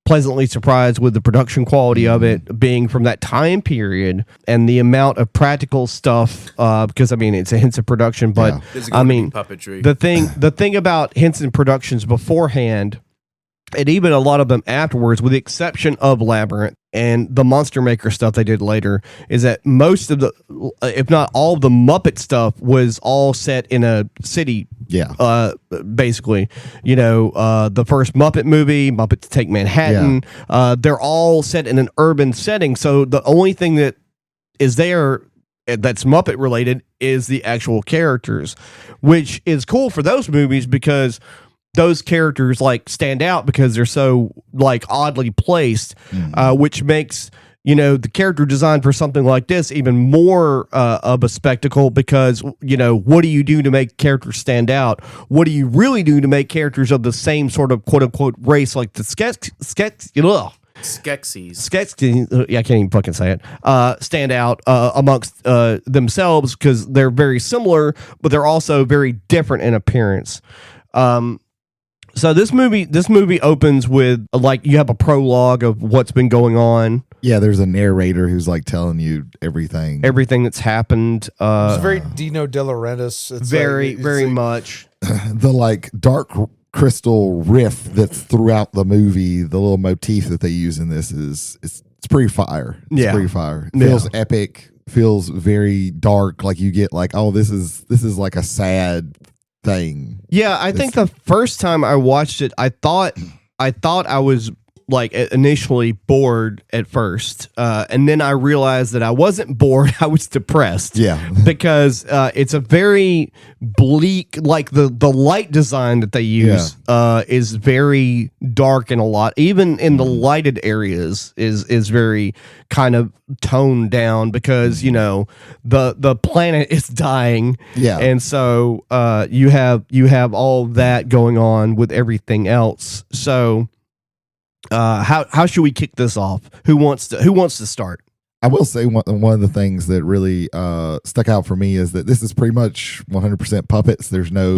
S2: pleasantly surprised with the production quality of it being from that time period and the amount of practical stuff, because I mean it's a Henson production, but I mean
S4: puppetry.
S2: The thing about Henson productions beforehand, and even a lot of them afterwards, with the exception of Labyrinth and the Monster Maker stuff they did later, is that most of the, if not all of the Muppet stuff, was all set in a city. Yeah. Basically, you know, the first Muppet movie, Muppets Take Manhattan, they're all set in an urban setting. So the only thing that is there that's Muppet related is the actual characters, which is cool for those movies because those characters like stand out because they're so like oddly placed, which makes, you know, the character design for something like this even more of a spectacle, because, you know, what do you do to make characters stand out? What do you really do to make characters of the same sort of quote unquote race, like the Skeksis, yeah, I can't even fucking say it, stand out amongst themselves, because they're very similar, but they're also very different in appearance. So this movie opens with, like, you have a prologue of what's been going on.
S5: Yeah, there's a narrator who's like telling you everything
S2: that's happened.
S1: It's very Dino De Laurentiis. It's
S2: very much.
S5: The like Dark Crystal riff that's throughout the movie. The little motif that they use in this is it's pretty fire. It's pretty fire. It feels epic. Feels very dark. Like you get like, oh, this is like a sad thing.
S2: Yeah, I think the first time I watched it, I thought I was like initially bored at first, and then I realized that I wasn't bored. I was depressed.
S5: Yeah,
S2: because it's a very bleak, like the light design that they use is very dark, and a lot, even in the lighted areas, is very kind of toned down, because, you know, the planet is dying. Yeah, and so you have all that going on with everything else. So how should we kick this off? Who wants to start?
S5: I will say one of the things that really stuck out for me is that this is pretty much 100% puppets. There's no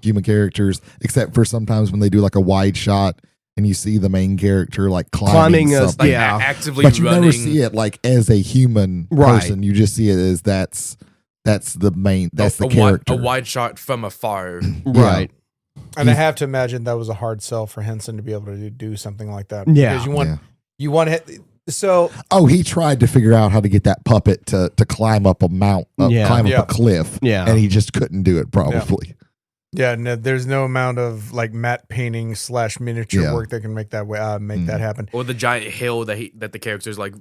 S5: human characters, except for sometimes when they do like a wide shot and you see the main character like climbing something.
S4: Actively
S5: but you
S4: running.
S5: never see it like as a human person. You just see it as that's the main, that's the character.
S4: A wide shot from afar.
S2: Right.
S1: And I have to imagine that was a hard sell for Henson to be able to do something like that.
S2: Yeah.
S1: Because you want so.
S5: Oh, he tried to figure out how to get that puppet to climb up a climb up a cliff.
S2: Yeah.
S5: And he just couldn't do it probably.
S1: Yeah, no, there's no amount of like matte painting / miniature work that can make that that happen.
S4: Or the giant hill that the character's like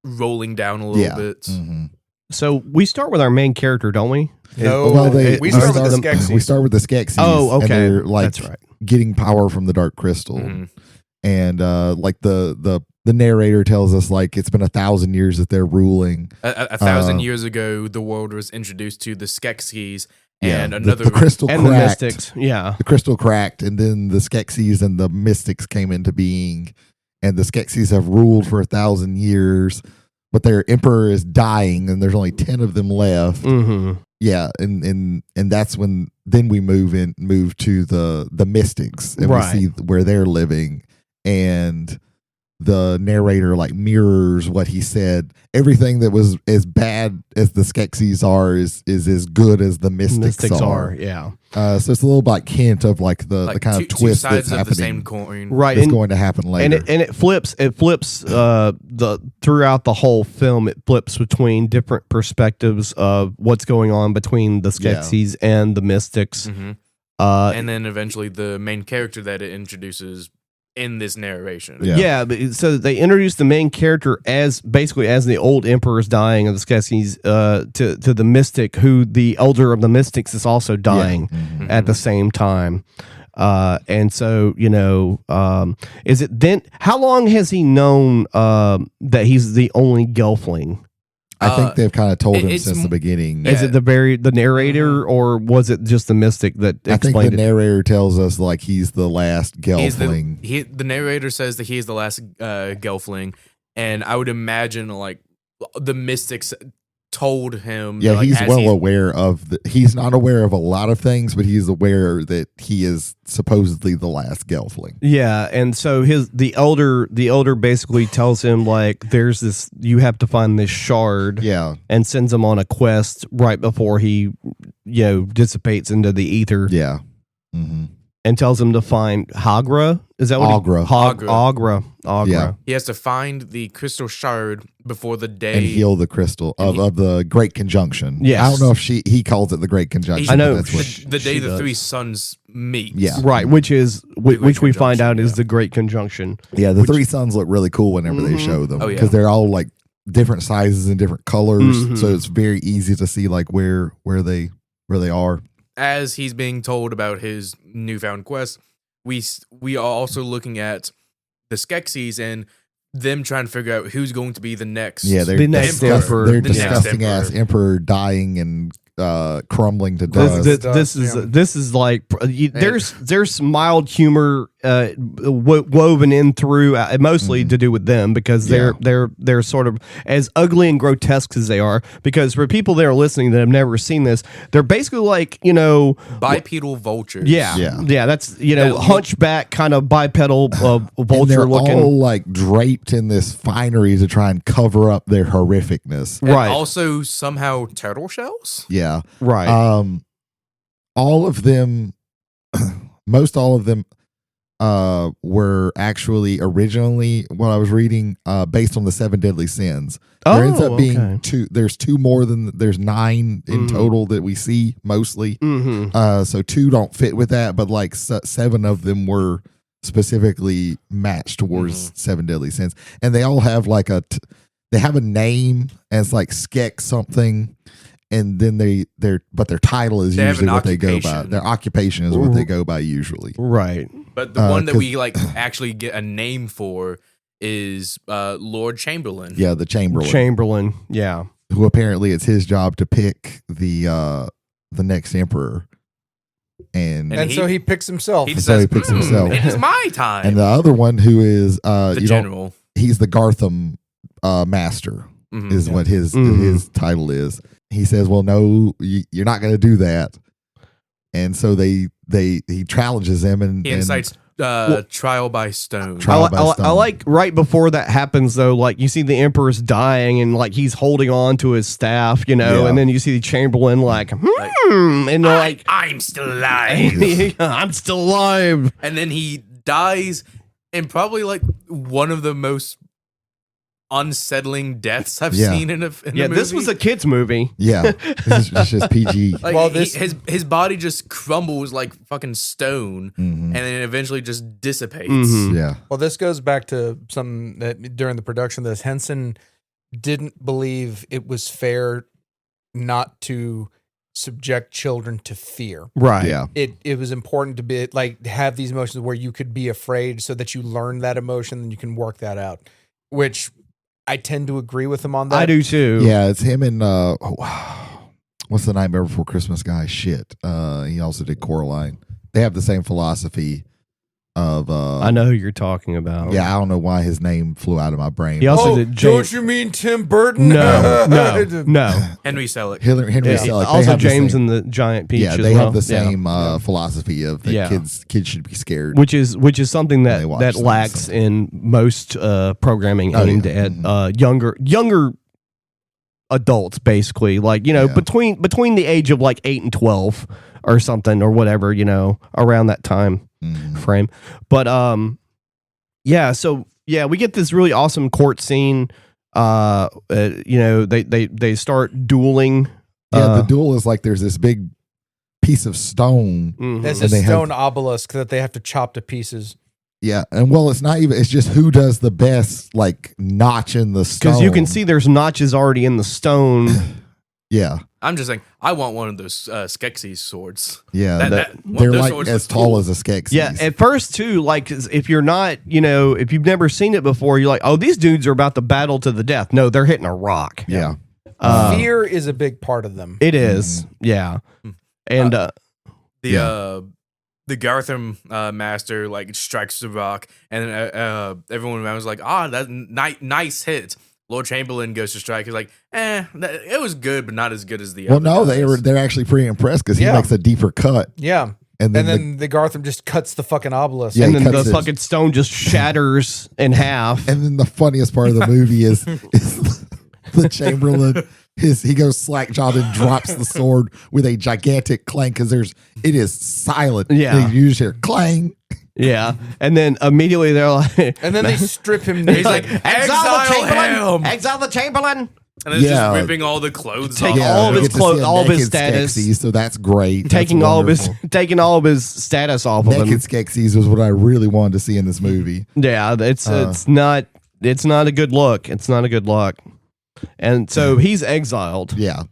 S4: rolling down a little bit.
S5: Mm-hmm.
S2: So we start with our main character, don't we?
S1: No,
S5: we start with the Skeksis. We start with the Skeksis.
S2: Oh, okay.
S5: And they're like
S2: that's right.
S5: getting power from the Dark Crystal.
S4: Mm-hmm.
S5: And like the narrator tells us like it's been 1,000 years that they're ruling.
S4: 1,000 years ago, the world was introduced to the Skeksis and another
S5: the crystal
S2: and
S5: cracked.
S2: the Mystics. Yeah,
S5: the crystal cracked, and then the Skeksis and the Mystics came into being, and the Skeksis have ruled for 1,000 years. But their emperor is dying, and there's only 10 of them left.
S2: Mm-hmm.
S5: Yeah, and that's when then we move to the Mystics, and we see where they're living, and the narrator like mirrors what he said. Everything that was as bad as the Skeksis are is as good as the Mystics are.
S2: Yeah.
S5: So it's a little like hint of like the kind of twist that's happening.
S4: The same coin.
S2: Right.
S5: It's going to happen later.
S2: And it flips the throughout the whole film. It flips between different perspectives of what's going on between the Skeksis and the Mystics.
S4: Mm-hmm. And then eventually the main character that it introduces in this narration.
S2: Yeah, but so they introduce the main character as basically as the old emperor is dying of the Skeksis to the mystic, who the elder of the Mystics is also dying at the same time. And so, is it then, how long has he known that he's the only Gelfling?
S5: I think they've kind of told him since the beginning.
S2: Yeah. Is it the narrator, or was it just the mystic that explained it?
S5: I think the narrator tells us like he's the last Gelfling.
S4: The narrator says that he is the last Gelfling, and I would imagine like the mystics told him.
S5: Yeah,
S4: like,
S5: he's well aware of he's not aware of a lot of things, but he's aware that he is supposedly the last Gelfling.
S2: Yeah, and so the elder basically tells him like there's this, you have to find this shard.
S5: Yeah.
S2: And sends him on a quest right before he dissipates into the ether.
S5: Yeah. Mm-hmm.
S2: And tells him to find Hagra. Is that what? Agra.
S5: Yeah.
S4: He has to find the crystal shard before the day
S5: and heal the crystal of the Great Conjunction.
S2: Yes.
S5: I don't know if he calls it the Great Conjunction.
S2: I know
S4: the day the three suns meet.
S5: Yeah.
S2: Right, which we find out is the Great Conjunction.
S5: Yeah, the three suns look really cool whenever they show them because they're all like different sizes and different colors, so it's very easy to see like where they are.
S4: As he's being told about his newfound quest, we are also looking at the Skeksis and them trying to figure out who's going to be the next.
S5: Yeah,
S2: the next emperor.
S5: They're disgusting ass emperor dying and crumbling to dust.
S2: This is like there's mild humor woven in through, mostly to do with them because they're sort of as ugly and grotesque as they are. Because for people that are listening that have never seen this, they're basically like
S4: bipedal vultures.
S2: Yeah. That's hunchback kind of bipedal vulture looking.
S5: All like draped in this finery to try and cover up their horrificness.
S4: And
S2: right.
S4: Also somehow turtle shells.
S5: Yeah.
S2: Right.
S5: All of them, most all of them, were actually originally what I was reading based on the 7 deadly sins. There ends up being 2. There's 2 more than there's 9 in total that we see mostly. So 2 don't fit with that, but like 7 of them were specifically matched towards 7 deadly sins, and they all have like they have a name, and it's like Skek something. And then their title is usually what they go by. Their occupation is what they go by usually.
S2: Right.
S4: But the one that we like actually get a name for is Lord Chamberlain.
S5: Yeah, the
S2: Chamberlain. Yeah.
S5: Who apparently it's his job to pick the next emperor. And
S1: so he picks himself.
S5: He picks himself.
S4: It is my time.
S5: And the other one who is
S4: the general.
S5: He's the Gartham master. is what his title is. He says, "Well, no, you're not going to do that." And so he challenges him and
S4: he incites trial by stone.
S2: I like right before that happens though, like you see the Emperor's dying and like he's holding on to his staff, and then you see the Chamberlain like, and like
S4: I'm still alive.
S2: I'm still alive.
S4: And then he dies in probably like one of the most unsettling deaths I've seen in a movie.
S2: This was a kid's movie.
S5: Yeah, this is just PG.
S4: Like, his body just crumbles like fucking stone, and then eventually just dissipates.
S5: Yeah.
S1: Well, this goes back to something that during the production of this, Henson didn't believe it was fair not to subject children to fear.
S2: Right.
S5: Yeah.
S1: It was important to be like have these emotions where you could be afraid, so that you learn that emotion and you can work that out. Which I tend to agree with him on that.
S2: I do too.
S5: Yeah, it's him and what's the Nightmare Before Christmas guy? Shit. He also did Coraline. They have the same philosophy of
S2: I know who you're talking about.
S5: Yeah, I don't know why his name flew out of my brain.
S2: He also did
S1: don't you mean Tim Burton?
S2: No.
S4: Henry Selick.
S5: Henry Selick.
S2: Also James and the Giant Peach.
S5: Yeah, they have the same philosophy of that kids should be scared.
S2: Which is something that lacks in most programming aimed at younger adults, basically. Like, between the age of like 8 and 12 or something or whatever, around that time frame. But we get this really awesome court scene. They start dueling.
S5: The duel is like there's this big piece of stone.
S1: There's a stone obelisk that they have to chop to pieces.
S5: Yeah, and it's not even. It's just who does the best, like notch in the stone.
S2: Because you can see there's notches already in the stone.
S5: Yeah,
S4: I'm just saying, I want one of those Skeksis swords.
S5: Yeah, they're like as tall as a Skeksis.
S2: Yeah, at first too, like if you're not, if you've never seen it before, you're like, oh, these dudes are about to battle to the death. No, they're hitting a rock.
S5: Yeah,
S1: fear is a big part of them.
S2: It is. Yeah, and
S4: the Gartham master like strikes the rock, and everyone around was like, that nice hit. Lord Chamberlain goes to strike. He's like, it was good, but not as good as the other.
S5: Well, no, they're actually pretty impressed because he makes a deeper cut.
S1: Yeah. And then the Gartham just cuts the fucking obelisk.
S2: Yeah, and then the fucking stone just shatters in half.
S5: And then the funniest part of the movie is the Chamberlain. He goes slack jawed and drops the sword with a gigantic clang because it is silent.
S2: Yeah,
S5: you just hear clang.
S2: Yeah, and then immediately they're like,
S1: and then they strip him.
S4: He's like, exile him,
S2: exile the Chamberlain.
S4: And then just ripping all the clothes off.
S2: All of his clothes, all of his status.
S5: Skeksis, so that's great.
S2: Taking all of his status off of him.
S5: Naked Skeksis was what I really wanted to see in this movie.
S2: Yeah, it's not a good look. It's not a good look. And so he's exiled.
S5: Yeah.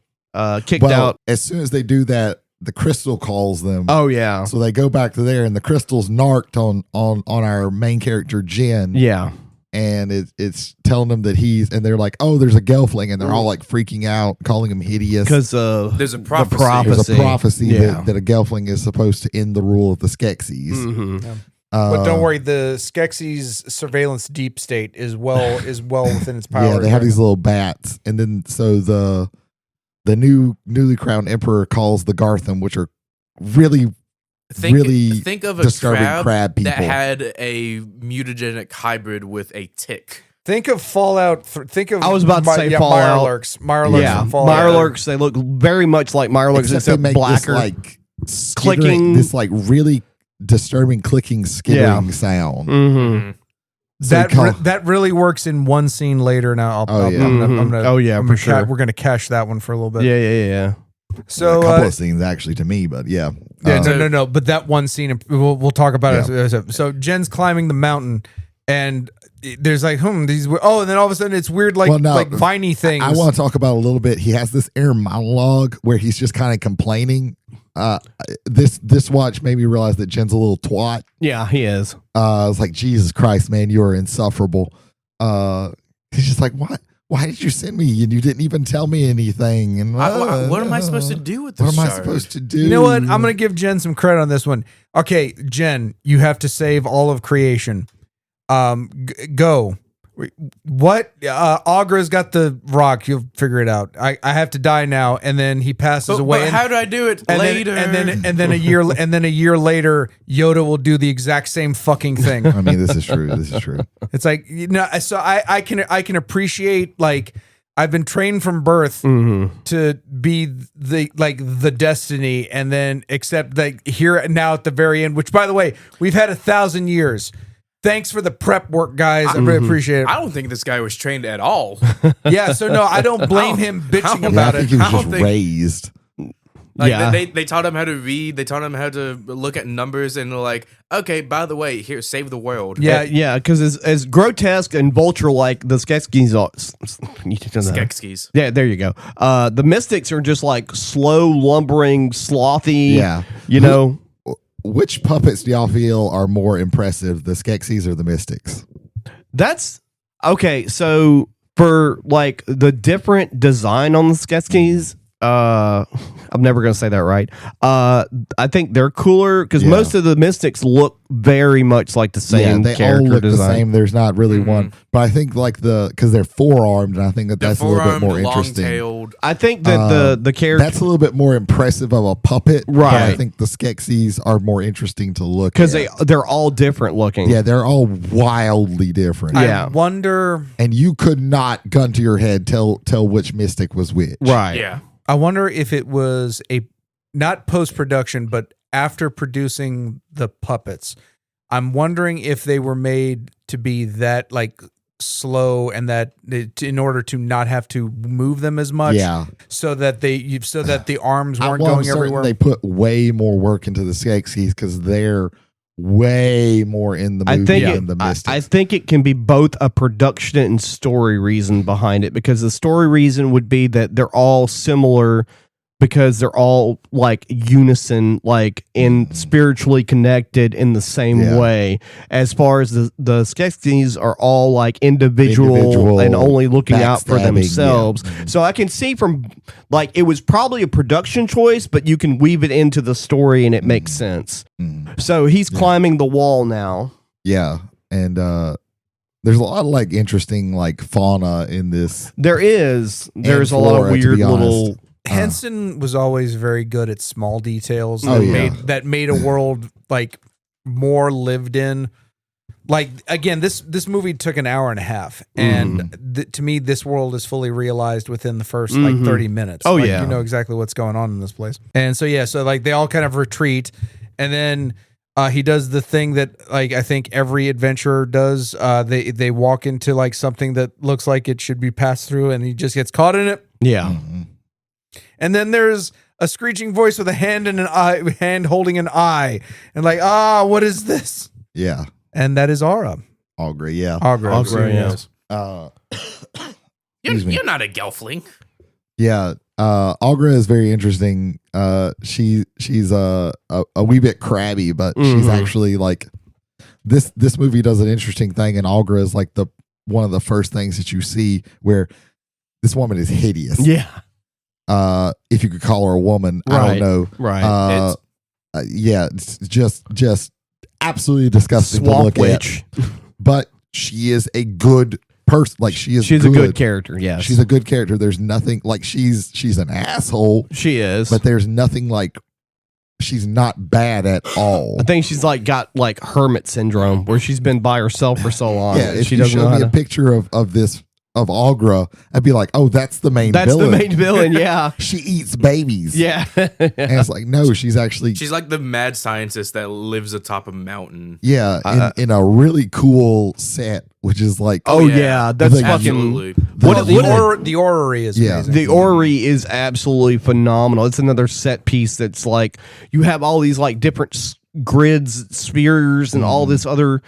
S2: Kicked out.
S5: As soon as they do that, the crystal calls them.
S2: Oh yeah.
S5: So they go back to there, and the crystal's narked on our main character Jen.
S2: Yeah.
S5: And it's telling them that and they're like, oh, there's a Gelfling, and they're all like freaking out, calling him hideous.
S2: Because
S4: there's a prophecy.
S5: There's a prophecy that a Gelfling is supposed to end the rule of the Skeksis.
S2: Mm-hmm.
S1: Yeah. But don't worry, the Skeksis surveillance deep state is well within its power.
S5: Yeah, they have these little bats, and then so the newly crowned emperor calls the Gartham, which are really
S4: think of a
S5: disturbing crab people
S4: that had a mutagenic hybrid with a tick.
S1: Think of Fallout.
S2: I was about to say Fallout.
S1: Mirelurks.
S2: Yeah,
S1: from Fallout.
S2: Mirelurks. They look very much like Mirelurks, except
S5: they make
S2: blacker.
S5: This, like clicking, this like really disturbing clicking skittering sound.
S2: Mm-hmm.
S1: That really works in one scene later. Now, I'm gonna
S2: for sure.
S1: We're gonna cache that one for a little bit.
S2: Yeah.
S1: So
S5: a couple of scenes actually to me, but yeah.
S1: No. But that one scene, we'll talk about it. So Jen's climbing the mountain, and there's like these. Oh, and then all of a sudden it's weird, like viney things.
S5: I want to talk about a little bit. He has this inner monologue where he's just kind of complaining. This watch made me realize that Jen's a little twat.
S2: Yeah, he is.
S5: I was like, Jesus Christ, man, you are insufferable. He's just like, what? Why did you send me? And you didn't even tell me anything. And
S4: what am I supposed to do with this?
S5: What am I supposed to do?
S1: You know what? I'm going to give Jen some credit on this one. Okay, Jen, you have to save all of creation. Go. What? Augra's got the rock. You'll figure it out. I have to die now, and then he passes away.
S4: But how do I do it later?
S1: And then a year later, Yoda will do the exact same fucking thing.
S5: I mean, this is true. This is true.
S1: It's like, so I can appreciate, like, I've been trained from birth to be the destiny, and then except like here now at the very end, which by the way, we've had 1,000 years. Thanks for the prep work, guys. I really appreciate it.
S4: I don't think this guy was trained at all.
S1: Yeah, so no, I don't blame him bitching about
S5: I think
S1: it.
S5: he was just raised.
S4: Like they taught him how to read. They taught him how to look at numbers, and they're like, okay, by the way, here, save the world.
S2: Yeah, because as grotesque and vulture-like the Skeksis are.
S4: Skeksis.
S2: Yeah, there you go. The Mystics are just like slow, lumbering, slothy.
S5: Yeah.
S2: You know?
S5: Which puppets do y'all feel are more impressive, the Skeksis or the Mystics?
S2: That's okay. So for like the different design on the Skeksis, I'm never going to say that right. I think they're cooler because most of the Mystics look very much like the same
S5: they
S2: character
S5: all look
S2: design.
S5: the same. There's not really one, but I think like because they're four-armed, and I think that's a little bit more interesting.
S4: Long-tailed.
S2: I think that the character
S5: that's a little bit more impressive of a puppet,
S2: Right.
S5: but I think the Skeksis are more interesting to look
S2: because
S5: at.
S2: they're all different looking.
S5: Yeah, they're all wildly different.
S2: Yeah.
S1: I wonder.
S5: And you could not, gun to your head, tell which Mystic was which.
S2: Right.
S4: Yeah.
S1: I wonder if it was not post-production, but after producing the puppets. I'm wondering if they were made to be that like slow and that in order to not have to move them as much.
S5: Yeah.
S1: So that the arms weren't
S5: I'm
S1: going
S5: certain
S1: everywhere.
S5: They put way more work into the Skeksis because they're way more in the movie than the Mystics.
S2: I think it can be both a production and story reason behind it, because the story reason would be that they're all similar because they're all like unison, like and spiritually connected in the same way. As far as the Skeksis are all like individual and only looking out for themselves.
S5: Yeah.
S2: So I can see from like it was probably a production choice, but you can weave it into the story and it makes sense. So he's climbing the wall now.
S5: Yeah, and there's a lot of like interesting like fauna in this.
S2: There's a lot of weird little.
S1: Henson was always very good at small details that made a world like more lived in. Like again, this movie took an hour and a half, and to me, this world is fully realized within the first like 30 minutes.
S2: Oh
S1: like,
S2: yeah,
S1: you know exactly what's going on in this place, and so like they all kind of retreat, and then he does the thing that like I think every adventurer does. They walk into like something that looks like it should be passed through, and he just gets caught in it.
S2: Yeah.
S1: And then there's a screeching voice with a hand and hand holding an eye, and like, what is this?
S5: Yeah,
S1: and that is Aura.
S5: Augra, yeah.
S1: Augra,
S2: yes.
S4: You're not a gelfling.
S5: Yeah, Augra is very interesting. She's a wee bit crabby, but she's actually like this movie does an interesting thing, and Augra is like one of the first things that you see where this woman is hideous.
S2: Yeah.
S5: If you could call her a woman, I don't know.
S2: Right.
S5: Yeah, it's just absolutely disgusting
S2: Swamp
S5: to look
S2: witch.
S5: at. But she is a good person. Like she's
S2: a good character. Yes,
S5: she's a good character. There's nothing like she's an asshole.
S2: She is,
S5: but there's nothing like she's not bad at all.
S2: I think she's like got like hermit syndrome where she's been by herself for so long.
S5: Yeah, if
S2: she
S5: you
S2: doesn't know
S5: showed
S2: how
S5: me
S2: to.
S5: a picture of Augra, I'd be like, oh, that's the main villain.
S2: That's the main villain, yeah.
S5: She eats babies.
S2: Yeah.
S5: And it's like, no, she's
S4: like the mad scientist that lives atop a mountain.
S5: Yeah, in a really cool set, which is like,
S2: that's fucking.
S4: Absolutely.
S1: The orrery is amazing.
S2: The orrery is absolutely phenomenal. It's another set piece that's like you have all these like different grids, spheres, and all this other.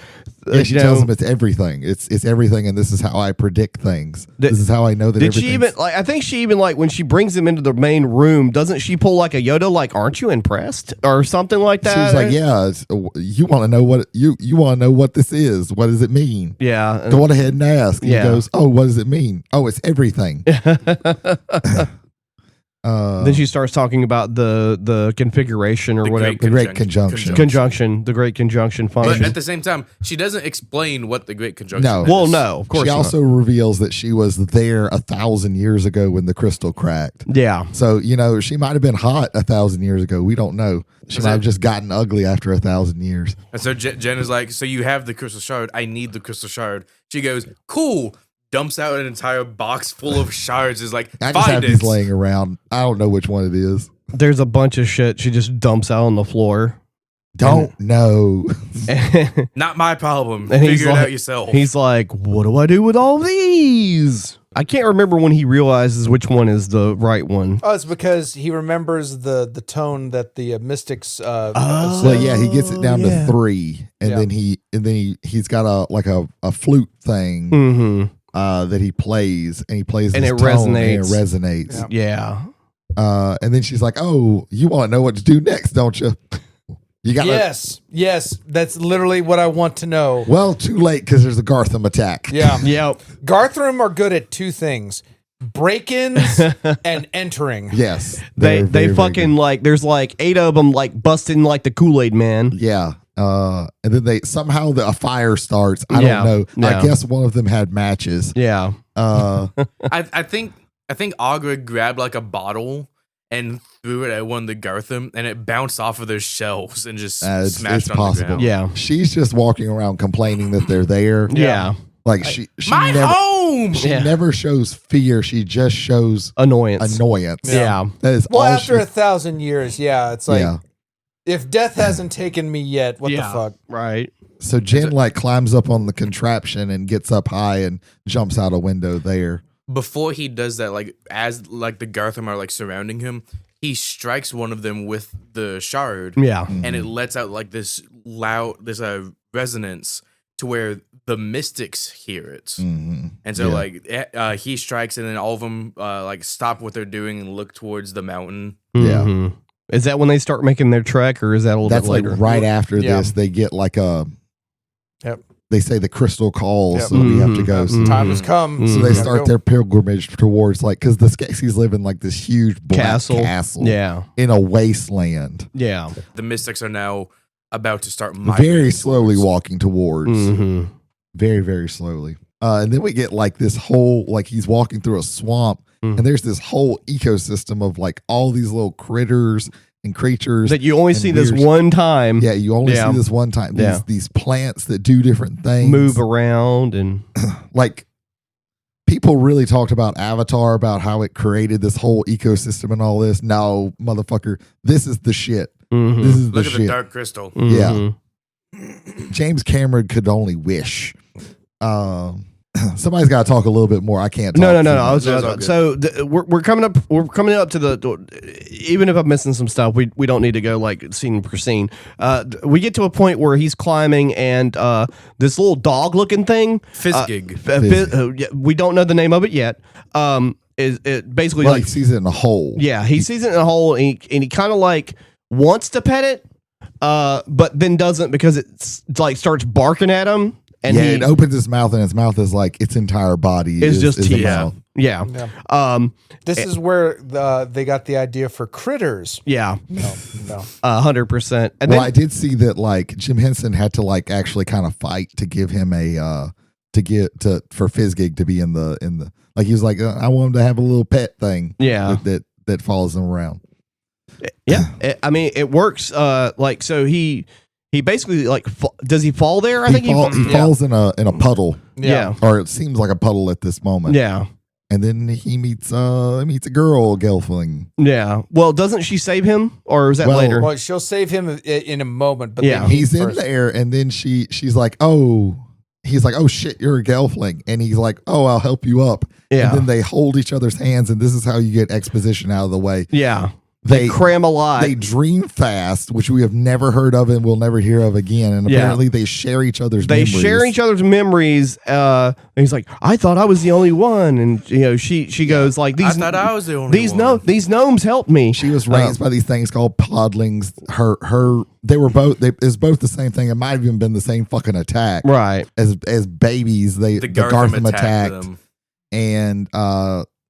S5: She tells them it's everything. It's everything, and this is how I predict things. This is how I know that.
S2: Did she even like? I think she even like when she brings them into the main room. Doesn't she pull like a Yoda? Like, aren't you impressed or something like that?
S5: She was like, yeah. You want to know what you want to know what this is? What does it mean?
S2: Yeah.
S5: Go on ahead and ask. And
S2: Yeah.
S5: He goes, oh, what does it mean? Oh, it's everything.
S2: Then she starts talking about the configuration or whatever.
S5: The Great Conjunction.
S2: The Great Conjunction function.
S4: But at the same time, she doesn't explain what the Great Conjunction is.
S2: Well, no, of course
S5: She also reveals that she was there 1,000 years ago when the crystal cracked.
S2: Yeah.
S5: So, she might have been hot 1,000 years ago. We don't know. She might have just gotten ugly after 1,000 years.
S4: And so Jen is like, so you have the crystal shard. I need the crystal shard. She goes, cool. Dumps out an entire box full of shards. Is like,
S5: I just
S4: find
S5: have
S4: it.
S5: these laying around. I don't know which one it is.
S2: There's a bunch of shit she just dumps out on the floor.
S5: Don't know.
S4: Not my problem.
S2: And he's
S4: Figure it
S2: like-
S4: out yourself.
S2: He's like, what do I do with all these? I can't remember when he realizes which one is the right one.
S1: Oh, it's because he remembers the tone that the mystics.
S5: Well, yeah, he gets it down to 3, and then he's got a flute thing that he plays, and he plays
S2: And
S5: this
S2: it
S5: tone, and it
S2: resonates.
S5: resonates.
S2: Yeah.
S5: And then she's like, "Oh, you want to know what to do next, don't you?" You got
S1: Yes, that's literally what I want to know.
S5: Well, too late because there's a Gartham attack.
S1: Yeah.
S2: Yep.
S1: Gartham are good at 2 things: break-ins and entering.
S5: Yes,
S2: They
S5: they're very, very
S2: fucking
S5: good.
S2: there's 8 of them busting the Kool-Aid man.
S5: Yeah. And then they somehow a fire starts. I
S2: Yeah,
S5: don't know.
S2: yeah.
S5: I guess one of them had matches.
S2: Yeah.
S4: I think Agra grabbed a bottle and threw it at one of the Gartham, and it bounced off of their shelves and just smashed
S5: it's
S4: on
S5: possible.
S4: the ground.
S2: Yeah.
S5: She's just walking around complaining that they're there.
S2: Yeah.
S5: She
S4: My
S5: never,
S4: home.
S5: she
S2: Yeah.
S5: never shows fear. She just shows
S2: Annoyance.
S5: annoyance.
S2: Yeah.
S5: That is
S1: Well,
S5: all
S1: after
S5: she,
S1: 1,000 years, it's like,
S5: yeah.
S1: if death hasn't taken me yet, what the fuck?
S2: Right.
S5: So Jen climbs up on the contraption and gets up high and jumps out a window there.
S4: Before he does that, as the Gartham are surrounding him, he strikes one of them with the shard.
S2: Yeah.
S4: And it lets out this loud, resonance to where the mystics hear it.
S5: Mm-hmm.
S4: And so he strikes, and then all of them stop what they're doing and look towards the mountain.
S5: Yeah.
S2: Mhm. Is that when they start making their trek, or is that a little
S5: That's
S2: bit later?
S5: right after
S1: Yeah.
S5: this. They get a.
S1: Yep.
S5: They say the crystal calls,
S1: Yep.
S5: so we have to go.
S2: Mhm.
S1: Time has come.
S5: So
S1: we
S5: they
S1: gotta
S5: start
S1: go.
S5: their pilgrimage towards because the Skeksis live in this huge black castle
S2: Yeah.
S5: in a wasteland.
S2: Yeah.
S4: The mystics are now about to start
S5: Very
S4: migrating
S5: slowly
S4: towards.
S5: walking towards.
S2: Mm-hmm.
S5: Very, very slowly. And then we get this whole he's walking through a swamp, and there's this whole ecosystem of all these little critters and creatures
S2: That you only
S5: and
S2: see this
S5: weird-
S2: one time.
S5: Yeah, you only
S2: Yeah.
S5: see this one time.
S2: Yeah.
S5: These plants that do different things,
S2: Move around and
S5: people really talked about Avatar, about how it created this whole ecosystem and all this. No, motherfucker, this is the shit.
S2: Mhm.
S5: This is the
S4: Look at
S5: shit.
S4: the dark crystal.
S2: Mhm.
S5: James Cameron could only wish. Somebody's got to talk a little bit more. I can't. Talk
S2: No.
S5: too
S2: I was,
S5: much.
S4: That's all good.
S2: so we're coming up. We're coming up to the. Even if I'm missing some stuff, we don't need to go scene per scene. We get to a point where he's climbing, and this little dog looking thing,
S4: Fizzgig.
S2: we don't know the name of it yet. Is it basically
S5: Well, he sees it in a hole.
S2: Yeah, he sees it in a hole, and he kind of wants to pet it, but then doesn't because it's starts barking at him. And
S5: it opens its mouth, and its mouth is its entire body
S2: is just
S5: a
S2: teeth.
S5: mouth.
S2: Yeah.
S1: This is where they got the idea for critters.
S2: Yeah.
S1: No.
S2: 100%. And
S5: Well,
S2: then
S5: I did see that Jim Henson had to actually kind of fight to give him for Fizzgig to be in the he was I want him to have a little pet thing.
S2: Yeah.
S5: that follows him around.
S2: yeah, it works. So he basically does he fall there? I think
S5: he falls in a puddle.
S2: Yeah.
S5: Or it seems like a puddle at this moment.
S2: Yeah.
S5: And then he meets a girl, Gelfling.
S2: Yeah. Well, doesn't she save him, or is that later?
S1: Well, she'll save him in a moment, but
S2: Yeah.
S1: they meet
S5: He's in
S1: first.
S5: there, and then she's like, oh, he's like, oh shit, you're a Gelfling. And he's like, oh, I'll help you up.
S2: Yeah.
S5: And then they hold each other's hands, and this is how you get exposition out of the way.
S2: Yeah.
S5: They
S2: Cram a lot.
S5: They dream fast, which we have never heard of and will never hear of again. And apparently they share each other's
S2: They
S5: memories.
S2: share each other's memories. And he's like, I thought I was the only one. And she goes
S4: I
S2: these
S4: thought I was the only one.
S2: these gnomes helped me.
S5: She was raised by these things called podlings. They were both. It was both the same thing. It might have even been the same fucking attack.
S2: Right.
S5: As babies, the Gartham attacked,
S4: them.
S5: and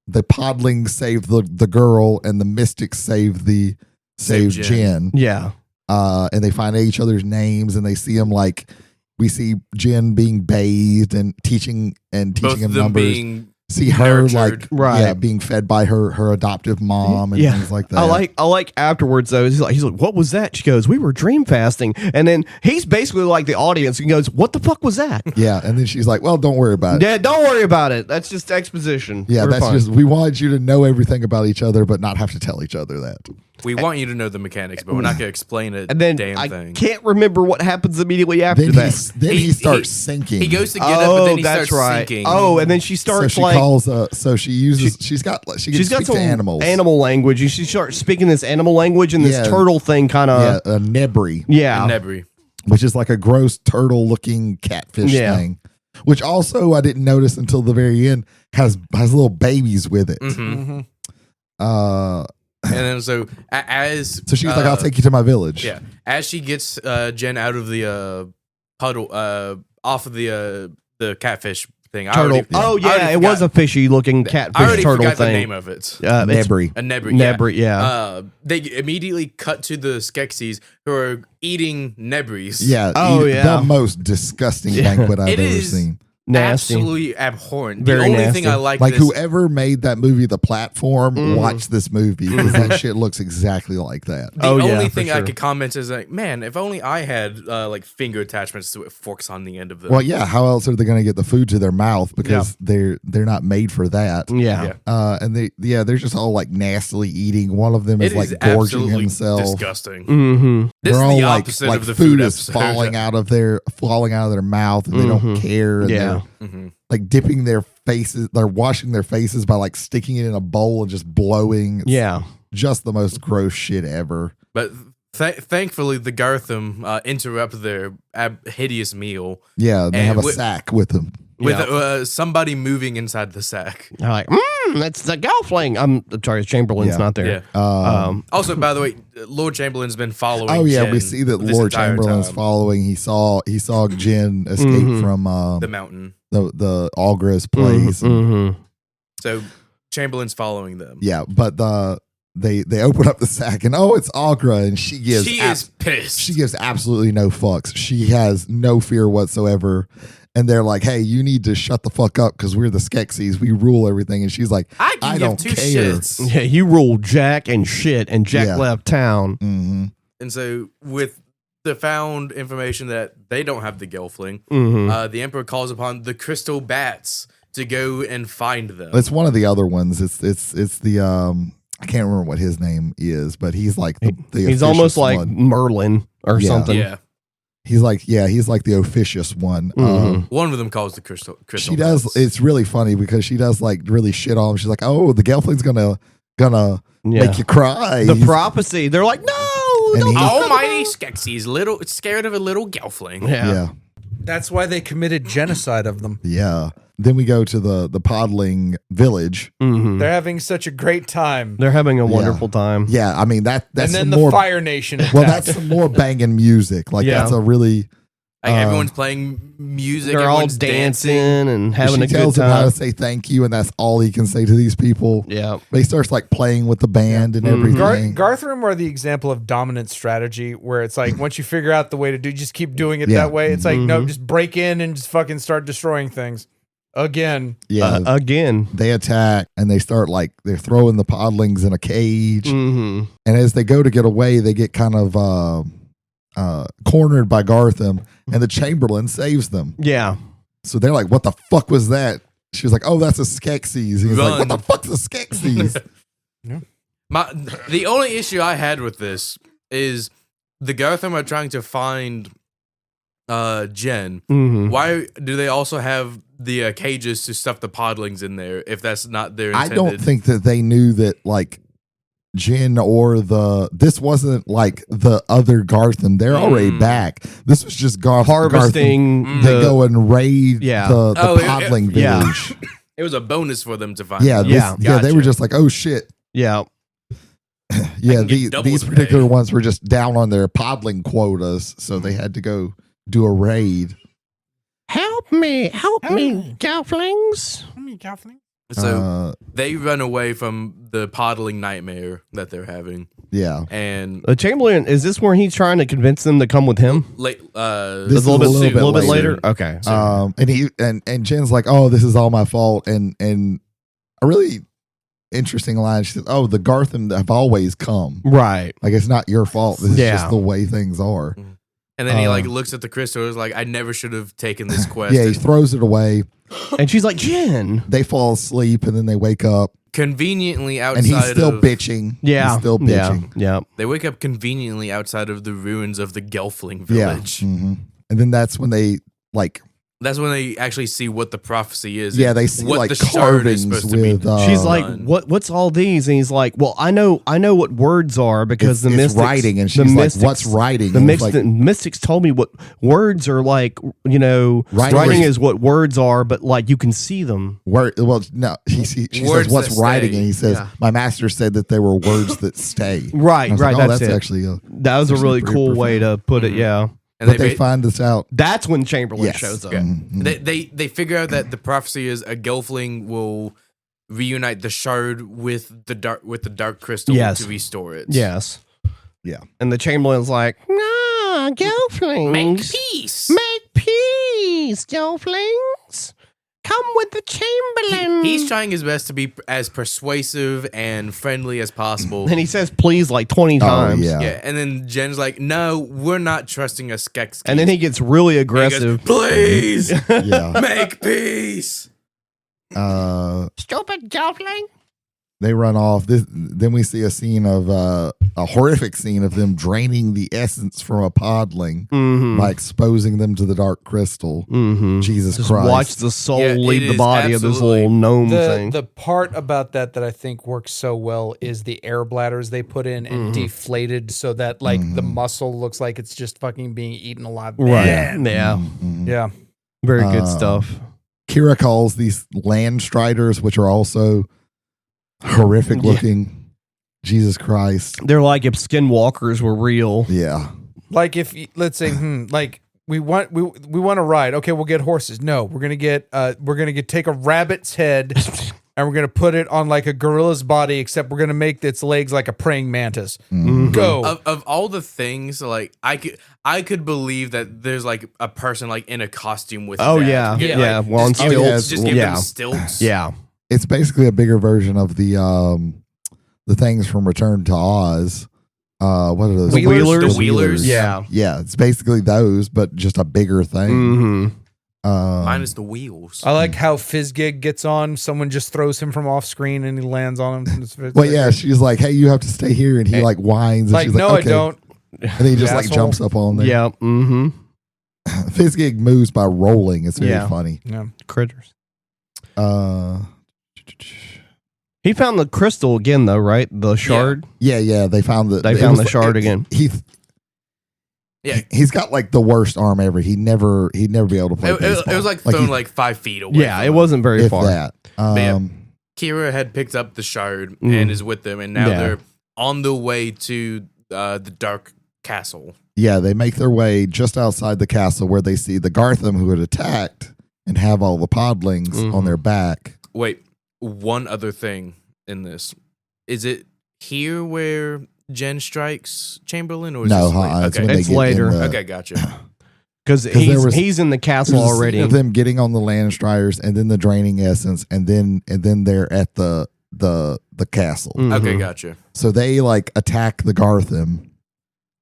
S5: the podlings save the girl, and the mystics save Jen.
S2: Yeah.
S5: And they find each other's names, and they see him like we see Jen being bathed and teaching
S4: Both
S5: him
S4: them
S5: numbers.
S4: being
S5: See her
S4: nurtured.
S5: like being fed by her adoptive mom and things like that.
S2: I like afterwards though. He's like, what was that? She goes, we were dream fasting, and then he's basically like the audience and goes, what the fuck was that?
S5: Yeah, and then she's like, well, don't worry about it.
S2: Yeah, don't worry about it. That's just exposition.
S5: Yeah,
S2: We're
S5: that's
S2: fine.
S5: just we wanted you to know everything about each other, but not have to tell each other that.
S4: We want you to know the mechanics, but we're not going to explain a
S2: And then
S4: damn
S2: I
S4: thing.
S2: can't remember what happens immediately after
S5: Then
S2: that.
S5: he starts sinking.
S4: He goes to get up, but then he
S2: that's
S4: starts
S2: right.
S4: sinking.
S2: Oh, and then she
S5: so
S2: starts
S5: she
S2: like
S5: calls. So she uses. She can
S2: she's got
S5: speak
S2: some
S5: to animals.
S2: animal language, and she starts speaking this animal language, and this
S5: Yeah.
S2: turtle thing kind
S5: Yeah,
S2: of
S5: a nebri,
S2: yeah.
S4: Nebri.
S5: which is like a gross turtle-looking catfish
S2: Yeah.
S5: thing. Which also I didn't notice until the very end has little babies with it.
S4: Mm-hmm.
S5: Uh,
S4: And then so
S5: so she's like, "I'll take you to my village."
S4: Yeah, as she gets Jen out of the puddle, off of the catfish thing.
S2: Turtle. It was a fishy looking catfish
S4: I already
S2: turtle
S4: forgot
S2: thing.
S4: the name of it.
S2: It's
S5: Nebri.
S4: A Nebri.
S2: Nebri, yeah.
S4: They immediately cut to the Skeksis who are eating Nebris.
S5: Yeah.
S2: Oh, yeah.
S5: The most disgusting banquet I've
S4: It
S5: ever
S4: is
S5: seen.
S2: Nasty.
S4: Absolutely abhorrent.
S2: Very
S4: the only
S2: nasty.
S4: thing I like
S5: Like
S4: this,
S5: whoever made that movie, The Platform, watch this movie because that shit looks exactly like that.
S4: the
S2: Oh, yeah,
S4: only
S2: for
S4: thing I
S2: sure.
S4: could comment is like, man, if only I had like finger attachments with forks on the end of them.
S5: Well, yeah. How else are they going to get the food to their mouth because they're not made for that?
S2: Yeah.
S5: And they're just all like nastily eating. One of them
S4: It
S5: is like
S4: is
S5: gorging
S4: absolutely
S5: himself.
S4: disgusting.
S2: Mm-hmm.
S4: This
S5: They're
S4: is
S5: all
S4: the
S5: like
S4: opposite
S5: like
S4: of the
S5: food
S4: food
S5: is
S4: episode.
S5: falling out of their mouth, and they don't care. And
S2: Yeah.
S5: they're like dipping their faces. They're washing their faces by like sticking it in a bowl and just blowing. It's
S2: Yeah.
S5: just the most gross shit ever.
S4: But thankfully, the Gartham interrupt their hideous meal
S5: Yeah, they
S4: And
S5: have a
S4: with-
S5: sack with them.
S4: with somebody moving inside the sack.
S2: I'm like, that's the Gelfling. I'm sorry, Chamberlain's
S5: Yeah.
S2: not there.
S4: Yeah. Also, by the way, Lord Chamberlain's been following.
S5: Oh yeah,
S4: Jen
S5: we see that
S4: this
S5: Lord
S4: entire
S5: Chamberlain's
S4: time.
S5: following. He saw Jen escape from
S4: the mountain.
S5: the Algra's place.
S2: Mm-hmm.
S4: So Chamberlain's following them.
S5: Yeah, but they open up the sack and it's Algra, and she
S4: is pissed.
S5: She gives absolutely no fucks. She has no fear whatsoever. And they're like, "Hey, you need to shut the fuck up because we're the Skeksis. We rule everything." And she's like,
S4: I can
S5: don't
S4: give two
S5: care."
S4: shits.
S2: Yeah, you ruled Jack and shit, and Jack
S5: Yeah.
S2: left town.
S5: Mm-hmm.
S4: And so with the found information that they don't have the Gelfling,
S2: Mm-hmm.
S4: the Emperor calls upon the Crystal Bats to go and find them.
S5: It's one of the other ones. It's the I can't remember what his name is, but he's like the
S2: He's almost
S5: officious
S2: like
S5: one.
S2: Merlin or
S5: Yeah.
S2: something.
S4: Yeah.
S5: He's like the officious one.
S2: Mhm.
S4: One of them calls the Crystal
S5: She does.
S4: Bats.
S5: It's really funny because she does like really shit on him. She's like, "Oh, the Gelfling's gonna
S2: Yeah.
S5: make you cry."
S2: The
S5: He's-
S2: prophecy. They're like, no.
S5: And
S2: don't
S5: he's-
S2: talk
S4: Almighty
S2: about-"
S4: Skeksis, scared of a little Gelfling.
S2: Yeah.
S5: yeah,
S1: That's why they committed genocide of them.
S5: yeah. Then we go to the Podling village.
S2: Mhm.
S1: They're having such a great time.
S2: They're having a wonderful time.
S5: Yeah, I mean that's
S1: And then
S5: some
S1: the
S5: more.
S1: Fire Nation attacked.
S5: Well, that's some more banging music. Like
S2: Yeah.
S5: that's a really.
S4: Like everyone's playing music.
S2: They're all
S4: everyone's
S2: dancing and having
S5: She
S2: a good
S5: tells him how
S2: time.
S5: to say thank you, and that's all he can say to these people.
S2: Yeah.
S5: But he starts like playing with the band and everything.
S1: Garthram are the example of dominant strategy where it's like once you figure out the way to do, just keep doing it
S5: Yeah.
S1: that way. It's like, no, just break in and just fucking start destroying things. Again.
S5: Yeah,
S2: Again.
S5: they attack and they start like they're throwing the Podlings in a cage.
S2: Mm-hmm.
S5: And as they go to get away, they get kind of cornered by Gartham, and the Chamberlain saves them.
S2: Yeah.
S5: So they're like, "What the fuck was that?" She was like, "Oh, that's a Skeksis." He's like, "What the fuck's a Skeksis?"
S4: The only issue I had with this is the Gartham are trying to find Jen.
S2: Mm-hmm.
S4: Why do they also have the cages to stuff the podlings in there if that's not their
S5: I
S4: intended?
S5: don't think that they knew that like Jen or this wasn't like the other Gartham. They're already back. This was just
S2: Harvesting
S5: Gartham. They go and raid
S2: Yeah.
S5: the
S4: Oh,
S5: Podling
S2: yeah.
S5: village.
S4: It was a bonus for them to find.
S5: Yeah,
S4: them.
S5: yeah. They were
S4: Gotcha.
S5: just like, "Oh shit."
S2: Yeah.
S5: Yeah,
S4: can get double
S5: these
S4: the
S5: particular
S4: pay.
S5: ones were just down on their Podling quotas, so they had to go do a raid.
S2: Help me, Gelflings.
S4: So they run away from the podling nightmare that they're having.
S5: Yeah.
S4: And
S2: the Chamberlain, is this where he's trying to convince them to come with him?
S4: This
S5: is a little bit
S2: later. Okay.
S5: And he and Jen's like, "Oh, this is all my fault." And a really interesting line. She says, "Oh, the Gartham have always come.
S2: Right.
S5: Like it's not your fault. This is just the way things are."
S4: And then he like looks at the crystal. And is like, "I never should have taken this quest."
S5: Yeah, he throws it away.
S2: And she's like, "Jen."
S5: They fall asleep, and then they wake up.
S4: Conveniently outside,
S5: and he's still bitching.
S2: Yeah,
S5: he's still bitching.
S2: Yeah.
S4: They wake up conveniently outside of the ruins of the Gelfling village.
S5: Yeah. Mm-hmm. And then that's when they like.
S4: That's when they actually see what the prophecy is.
S5: Yeah, they see
S4: what
S5: like
S4: the shard
S5: carvings
S4: is supposed
S5: with.
S4: to be
S2: She's like,
S4: done.
S2: "What's all these?" And he's like, "Well, I know what words are because the
S5: it's
S2: mystics
S5: writing." And she's like, "What's writing?"
S2: The
S5: And it's like,
S2: mystics told me what words are like. Writing is what words are, but like you can see them.
S5: Well, no, she says, "What's writing?" And he says, "My master said that they were words that stay."
S2: Right, right.
S5: Like,
S2: that's
S5: that's
S2: it.
S5: actually
S2: that was a really cool way to put it. Yeah.
S4: And
S5: but they find this out.
S2: That's when Chamberlain shows up.
S4: Yeah. They figure out that the prophecy is a Gelfling will reunite the shard with the dark crystal to restore it.
S2: Yes.
S5: Yeah.
S2: And the Chamberlain's like, "Nah, Gelflings.
S4: Make peace.
S2: Make peace, Gelflings. Come with the Chamberlain."
S4: He's trying his best to be as persuasive and friendly as possible.
S2: And he says please like 20 times.
S5: Yeah.
S4: And then Jen's like, "No, we're not trusting a Skeksis."
S2: And then he gets really aggressive.
S4: He goes, "Please,
S5: Yeah.
S4: make peace."
S2: Stupid Gelfling.
S5: They run off. Then we see a scene of a horrific scene of them draining the essence from a podling by exposing them to the dark crystal. Jesus
S2: Just
S5: Christ!
S2: watch the soul leave the
S4: is
S2: body of this little gnome thing.
S1: The part about that I think works so well is the air bladders they put in and deflated so that like the muscle looks like it's just fucking being eaten alive.
S2: Right.
S1: Man.
S2: Yeah.
S1: Yeah.
S2: Very good stuff.
S5: Kira calls these land striders, which are also horrific looking. Jesus Christ!
S2: They're like if skinwalkers were real.
S5: Yeah.
S1: Like if let's say like we want to ride. Okay, we'll get horses. No, we're gonna take a rabbit's head and we're gonna put it on like a gorilla's body, except we're gonna make its legs like a praying mantis. Go.
S4: Of all the things, like I could believe that there's like a person like in a costume with.
S2: Oh
S4: that.
S2: yeah,
S4: Get,
S2: yeah.
S4: like,
S2: Well, on
S4: just give them-
S2: stilts.
S4: Just give them stilts.
S2: Yeah.
S5: It's basically a bigger version of the things from Return to Oz. What are those?
S2: The Wheelers?
S4: The Wheelers.
S2: Yeah.
S5: Yeah, it's basically those, but just a bigger thing.
S4: Minus the wheels.
S1: I like how Fizzgig gets on. Someone just throws him from off screen and he lands on him.
S5: Well, yeah, she's like, "Hey, you have to stay here," and he like whines. And
S1: Like,
S5: she's
S1: no,
S5: like, okay.
S1: I don't.
S5: And then he just like
S1: Asshole.
S5: jumps up on there.
S2: Yeah.
S5: Fizzgig moves by rolling. It's very funny.
S1: Yeah.
S2: Critters.
S5: Uh,
S2: He found the crystal again, though, right? The shard.
S5: yeah. They found the.
S2: They
S5: it
S2: found
S5: was
S2: the shard again.
S5: He's got like the worst arm ever. He'd never be able to play baseball.
S4: It was like thrown like 5 feet away.
S2: Yeah, it wasn't very
S5: if
S2: far.
S5: that.
S4: Kira had picked up the shard and is with them, and now they're on the way to the Dark Castle.
S5: Yeah, they make their way just outside the castle where they see the Gartham who had attacked and have all the podlings on their back.
S4: Wait, one other thing in this. Is it here where Jen strikes Chamberlain? Or is
S5: No,
S4: this late?
S5: it's
S4: Okay.
S5: when they
S2: It's
S5: get
S2: later.
S5: in the-
S4: Okay, gotcha.
S2: Because he's in the castle
S5: There's a scene
S2: already.
S5: of them getting on the Landstriders and then the draining essence and then they're at the castle.
S4: Okay, gotcha.
S5: So they like attack the Gartham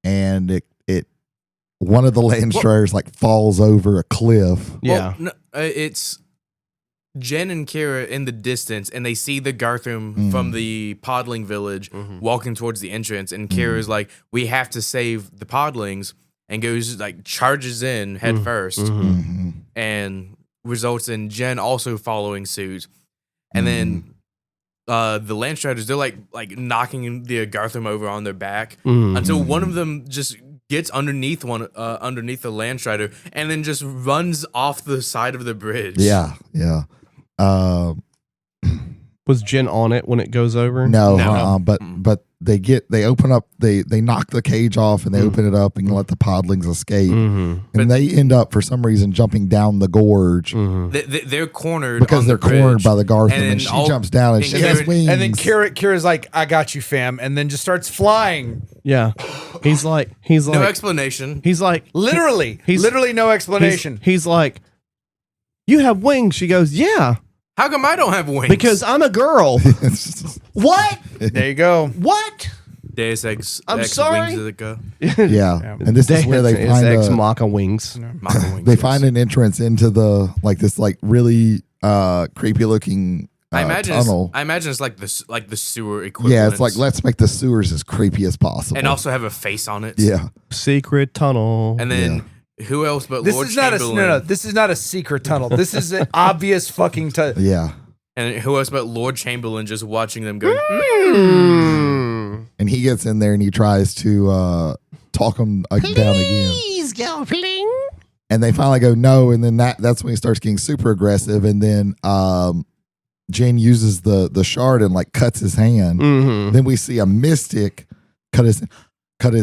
S5: and it one of the Landstriders like falls over a cliff.
S2: Yeah.
S4: Well, no, it's Jen and Kira in the distance, and they see the Gartham from the Podling village walking towards the entrance, and Kira's like, "We have to save the Podlings," and goes like charges in head first, and results in Jen also following suit, and then the Landstriders, they're like knocking the Gartham over on their back until one of them just gets underneath the Landstrider and then just runs off the side of the bridge.
S5: Yeah.
S2: Was Jen on it when it goes over?
S5: No,
S4: No.
S5: but they open up, they knock the cage off and they open it up and let the podlings escape. And they end up for some reason jumping down the gorge.
S4: They're cornered
S5: because they're cornered by the Gartham, and she jumps down and she has wings.
S1: And then Kira's like, I got you, fam, and then just starts flying.
S2: Yeah. He's like
S4: no explanation.
S2: He's like
S1: literally no explanation.
S2: He's like, you have wings. She goes, yeah.
S4: How come I don't have wings?
S2: Because I'm a girl. What?
S1: There you go.
S2: What?
S4: Deus Ex.
S2: I'm sorry.
S4: Wings go.
S5: Yeah. And this is where they find
S2: Ex Machina wings.
S5: They find an entrance into the this really creepy looking tunnel.
S4: I imagine it's like the sewer equivalent.
S5: Yeah, it's like, let's make the sewers as creepy as possible.
S4: And also have a face on it.
S5: Yeah.
S2: Secret tunnel.
S4: And then who else but Lord Chamberlain?
S1: This is not a secret tunnel. This is an obvious fucking tunnel.
S5: Yeah.
S4: And who else but Lord Chamberlain just watching them go?
S5: And he gets in there and he tries to talk them down again.
S2: Please, Gelfling.
S5: And they finally go no, and then that's when he starts getting super aggressive. And then Jen uses the shard and cuts his hand. Then we see a mystic cut his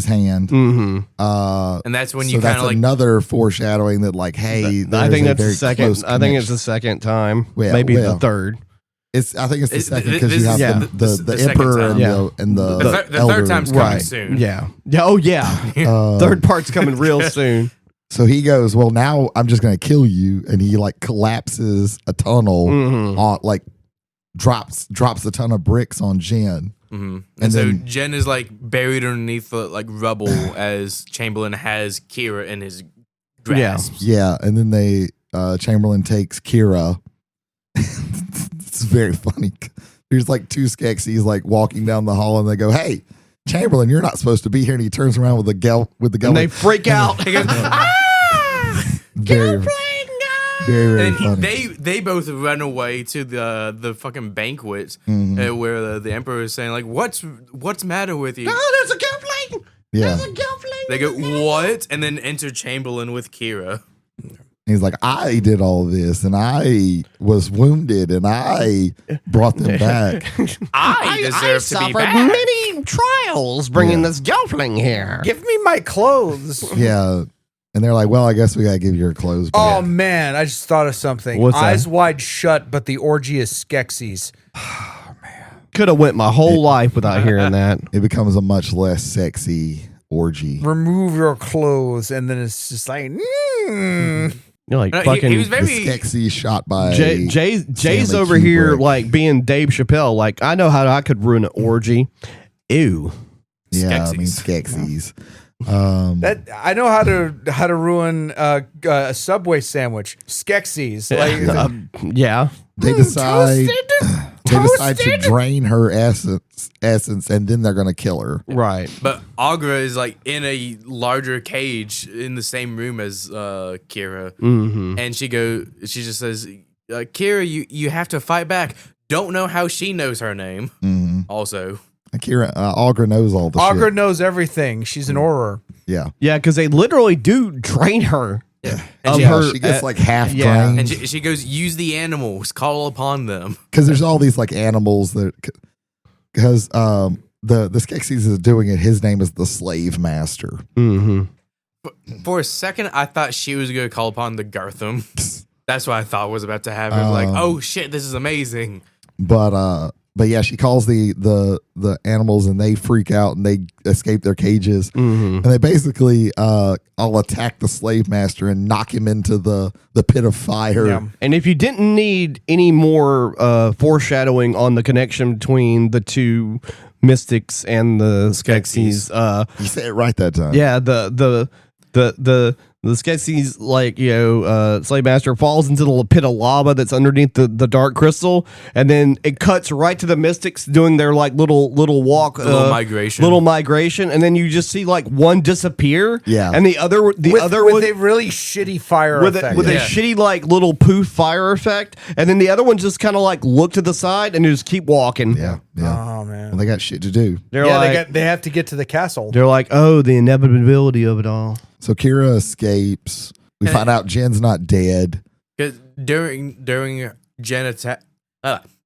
S5: hand.
S4: And that's when you kind of
S5: another foreshadowing that hey,
S2: I think that's the second. I think it's the second time. Maybe the third.
S5: I think it's the second because you have the emperor and the
S4: third time's coming soon.
S2: Yeah. Oh yeah. Third part's coming real soon.
S5: So he goes, well, now I'm just going to kill you. And he collapses a tunnel on drops a ton of bricks on Jen.
S4: And so Jen is buried underneath the rubble as Chamberlain has Kira in his grasp.
S5: Yeah. And then Chamberlain takes Kira. It's very funny. There's two Skeksis walking down the hall and they go, hey, Chamberlain, you're not supposed to be here. And he turns around with the
S2: and they freak out.
S4: He goes,
S5: very, very funny.
S4: They both run away to the fucking banquet where the emperor is saying what's the matter with you?
S2: Oh, there's a Gelfling.
S5: Yeah.
S2: There's a Gelfling.
S4: They go, what? And then enter Chamberlain with Kira.
S5: He's like, I did all this, and I was wounded, and I brought them back.
S4: I deserve to be back.
S2: Many trials bringing this Gelfling here.
S1: Give me my clothes.
S5: Yeah. And they're like, well, I guess we got to give you your clothes back.
S1: Oh, man. I just thought of something.
S2: What's
S1: Eyes
S2: that?
S1: wide shut, but the orgy is Skeksis.
S5: Oh, man.
S2: Could have went my whole life without hearing that.
S5: It becomes a much less sexy orgy.
S1: Remove your clothes, and then it's just
S2: You're fucking.
S4: He was very
S5: Skeksis shot by
S2: Jay's over here being Dave Chappelle. I know how I could ruin an orgy. Ew.
S5: Yeah,
S4: Skeksis.
S5: I mean Skeksis.
S1: that. I know how to ruin a Subway sandwich. Skeksis.
S2: Yeah.
S5: They decide to drain her essence, and then they're gonna kill her.
S2: Right.
S4: But Agra is in a larger cage in the same room as Kira, and she just says, "Kira, you have to fight back." Don't know how she knows her name. Also,
S5: Kira, Agra knows all the
S1: Agra
S5: shit.
S1: knows everything. She's an Auror.
S5: Yeah.
S2: Yeah, because they literally do drain her.
S4: yeah.
S5: She gets half drained.
S4: And she goes, use the animals, call upon them.
S5: Because there's all these animals that, because the Skeksis is doing it. His name is the Slave Master.
S4: For a second, I thought she was going to call upon the Gartham. That's what I thought was about to happen. Oh shit, this is amazing.
S5: But yeah, she calls the animals and they freak out and they escape their cages. And they basically all attack the slave master and knock him into the pit of fire.
S1: Yeah.
S2: And if you didn't need any more foreshadowing on the connection between the two mystics and the Skeksis,
S5: You said it right that time.
S2: yeah, the Skeksis, slave master falls into the pit of lava that's underneath the dark crystal, and then it cuts right to the mystics doing their little walk,
S4: little
S2: migration, and then you just see one disappear,
S5: Yeah.
S2: and the other
S1: With a really shitty fire effect.
S2: with a shitty little poof fire effect, and then the other ones just kind of look to the side and just keep walking.
S5: Yeah.
S1: Oh man.
S5: Well, they got shit to do.
S1: They have to get to the castle.
S2: They're like, oh, the inevitability of it all.
S5: So Kira escapes. We find out Jen's not dead.
S4: Because during Jen attack,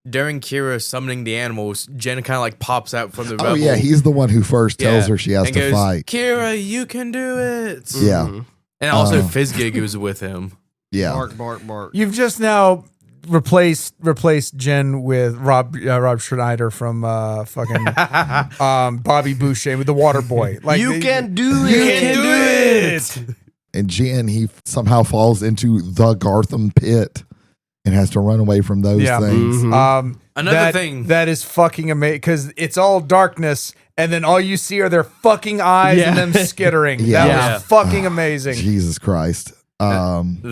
S4: during Kira summoning the animals, Jen kind of like pops out from the rebel.
S5: Oh yeah, he's the one who first tells her she has
S4: and
S5: to
S4: goes,
S5: fight.
S4: Kira, you can do it.
S5: Yeah,
S4: and also Fizzgig was with him.
S5: yeah.
S2: Bark.
S3: You've just now replaced Jen with Rob Schneider from fucking Bobby Boucher with the Water Boy. Like
S2: You can do
S3: You
S2: it.
S3: can do it.
S5: And Jen, he somehow falls into the Gartham pit and has to run away from those things.
S2: Mhm.
S4: Another thing.
S3: that is fucking amazing because it's all darkness. And then all you see are their fucking eyes and them skittering.
S5: Yeah.
S3: That was fucking amazing.
S5: Jesus Christ.
S4: And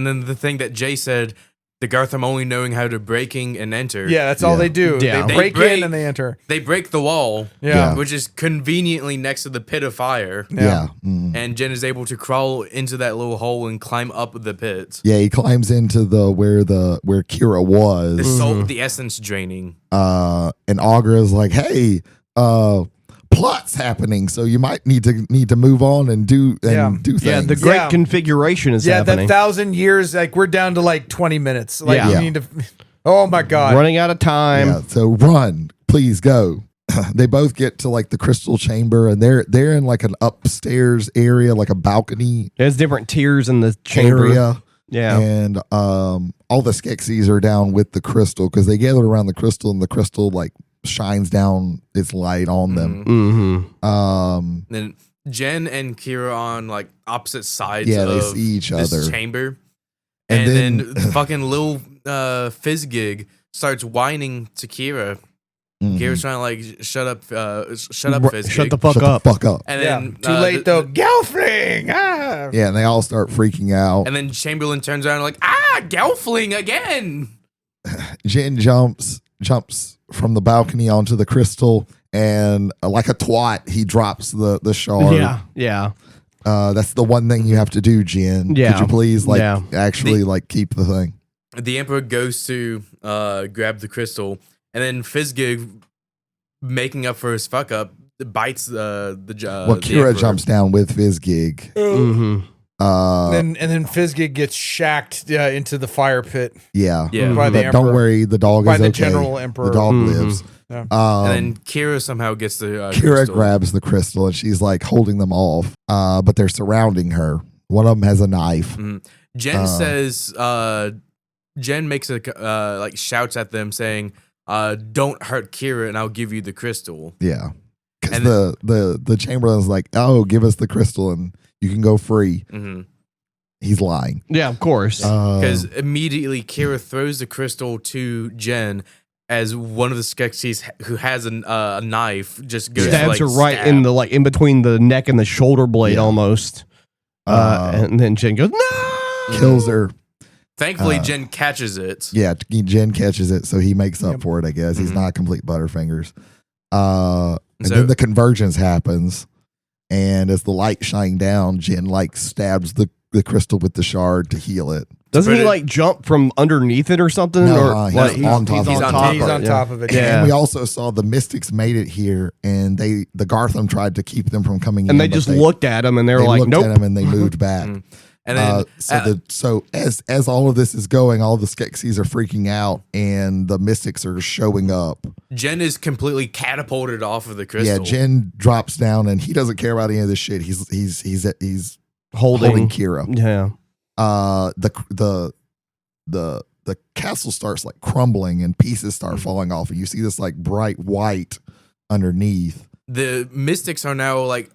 S4: then the thing that Jay said, the Gartham only knowing how to breaking and enter.
S3: Yeah, that's all they do.
S2: Yeah.
S3: They break in and they enter.
S4: They break the wall,
S3: Yeah.
S4: which is conveniently next to the pit of fire.
S5: Yeah. Mm.
S4: And Jen is able to crawl into that little hole and climb up the pit.
S5: Yeah, he climbs into where Kira was.
S4: The soul, the essence draining.
S5: And Augra's like, "Hey, plot's happening, so you might need to move on and do things."
S2: Yeah, the great configuration is happening.
S3: That 1,000 years, like we're down to like 20 minutes. Like
S2: Yeah.
S3: we need to. Oh my god!
S2: Running out of time.
S5: Yeah, so run, please go. They both get to like the crystal chamber, and they're in like an upstairs area, like a balcony
S2: There's different tiers in the chamber.
S5: area.
S2: Yeah.
S5: And all the Skeksis are down with the crystal because they gathered around the crystal, and the crystal like shines down its light on them.
S2: Mm-hmm.
S4: Then Jen and Kira on like opposite sides
S5: Yeah,
S4: of
S5: they see each
S4: this
S5: other.
S4: chamber.
S5: And
S4: And
S5: then-
S4: then fucking little Fizzgig starts whining to Kira.
S5: Mhm.
S4: Kira's trying to like shut up Fizzgig.
S2: Shut the fuck
S5: Shut
S2: up.
S5: the fuck up.
S4: And
S3: Yeah.
S4: then
S3: Too late though. Gelfling. Ah.
S5: Yeah, and they all start freaking out.
S4: And then Chamberlain turns around and like, Gelfling again.
S5: Jen jumps from the balcony onto the crystal, and like a twat, he drops the shard.
S2: Yeah.
S5: That's the one thing you have to do, Jen.
S2: Yeah.
S5: Could you please
S2: Yeah.
S5: actually like keep the thing?
S4: The Emperor goes to grab the crystal, and then Fizzgig, making up for his fuck up, bites the
S5: Well,
S4: the
S5: Kira
S4: Emperor.
S5: jumps down with Fizzgig.
S2: Mm-hmm.
S3: And then Fizzgig gets shacked into the fire pit
S5: Yeah.
S4: Yeah.
S3: by the
S5: But
S3: Emperor.
S5: don't worry, the dog
S3: By
S5: is
S3: the
S5: okay.
S3: General Emperor.
S5: The dog
S2: Mhm.
S5: lives.
S3: Yeah.
S4: And then Kira somehow gets the
S5: Kira
S4: crystal.
S5: grabs the crystal, and she's like holding them off, but they're surrounding her. One of them has a knife.
S4: Jen says, Jen makes a like shouts at them saying, "Don't hurt Kira, and I'll give you the crystal."
S5: Yeah. Because
S4: And
S5: the Chamberlain's like, "Oh, give us the crystal and you can go free." He's lying.
S2: Yeah, of course.
S4: Because immediately Kira throws the crystal to Jen as one of the Skeksis who has a knife just goes
S2: Stabs
S4: like,
S2: her right
S4: stab.
S2: in the in between the neck and the shoulder blade almost. And then Jen goes, "No!"
S5: kills her.
S4: Thankfully, Jen catches it.
S5: Yeah, Jen catches it, so he makes up for it, I guess. He's not complete Butterfingers. And then the convergence happens, and as the light shine down, Jen like stabs the crystal with the shard to heal it.
S2: Doesn't he
S4: But
S2: like jump from underneath it or something?
S5: No,
S2: or
S5: he's
S2: like,
S5: on top of
S3: He's
S5: it.
S3: on top of it.
S2: Yeah.
S5: And we also saw the Mystics made it here, and the Gartham tried to keep them from coming in.
S2: And they
S5: but
S2: just looked at him and they were like,
S5: looked
S2: "Nope."
S5: at him and they moved back.
S4: And then
S5: So as all of this is going, all the Skeksis are freaking out, and the Mystics are showing up.
S4: Jen is completely catapulted off of the crystal.
S5: Yeah, Jen drops down, and he doesn't care about any of this shit. He's
S2: holding
S5: holding Kira.
S2: Yeah.
S5: The castle starts like crumbling, and pieces start falling off, and you see this like bright white underneath.
S4: The Mystics are now like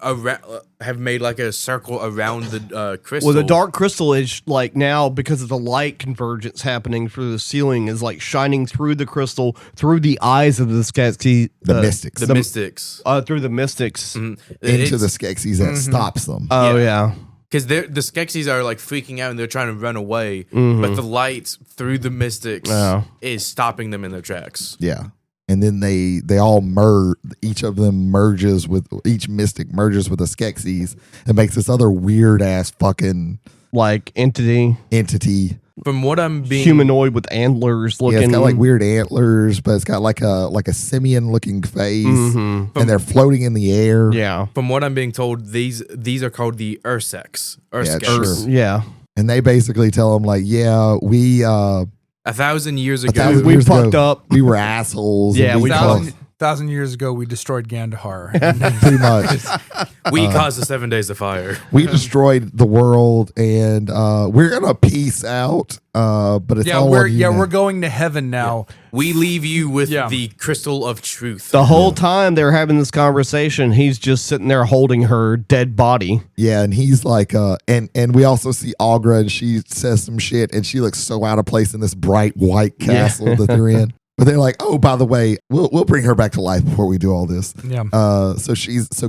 S4: have made like a circle around the crystal.
S2: Well, the dark crystal is like now, because of the light convergence happening through the ceiling, is like shining through the crystal, through the eyes of the Skeksis.
S5: The Mystics.
S4: the Mystics
S2: Through the Mystics.
S5: Into the Skeksis that stops them.
S2: Oh, yeah.
S4: because the Skeksis are like freaking out and they're trying to run away,
S2: Mm-hmm.
S4: but the light through the Mystics
S2: Oh.
S4: is stopping them in their tracks.
S5: Yeah. And then they all merge. Each of them merges with each Mystic merges with the Skeksis and makes this other weird ass fucking
S2: Like entity,
S4: From what I'm being
S2: humanoid with antlers looking.
S5: Yeah, it's got like weird antlers, but it's got like a simian looking face,
S2: Mhm.
S5: and they're floating in the air.
S2: Yeah.
S4: From what I'm being told, these are called the Ursex.
S5: Yeah,
S4: Ursex.
S5: sure.
S2: Yeah.
S5: And they basically tell them like, yeah, we
S4: 1,000 years ago.
S5: 1,000
S2: We
S5: years ago,
S2: fucked up.
S5: We were assholes.
S2: Yeah,
S5: and
S2: we
S5: caused-
S3: 1,000 years ago, we destroyed Gandahar.
S5: pretty much.
S4: We caused the 7 days of fire.
S5: We destroyed the world, and we're gonna peace out. But it's all on you now.
S3: we're going to heaven now.
S4: We leave you with
S3: Yeah.
S4: the crystal of truth.
S2: The whole time they were having this conversation, he's just sitting there holding her dead body.
S5: Yeah, and he's like, and we also see Augra, and she says some shit, and she looks so out of place in this bright white castle that they're in. But they're like, oh, by the way, we'll bring her back to life before we do all this.
S3: Yeah.
S5: So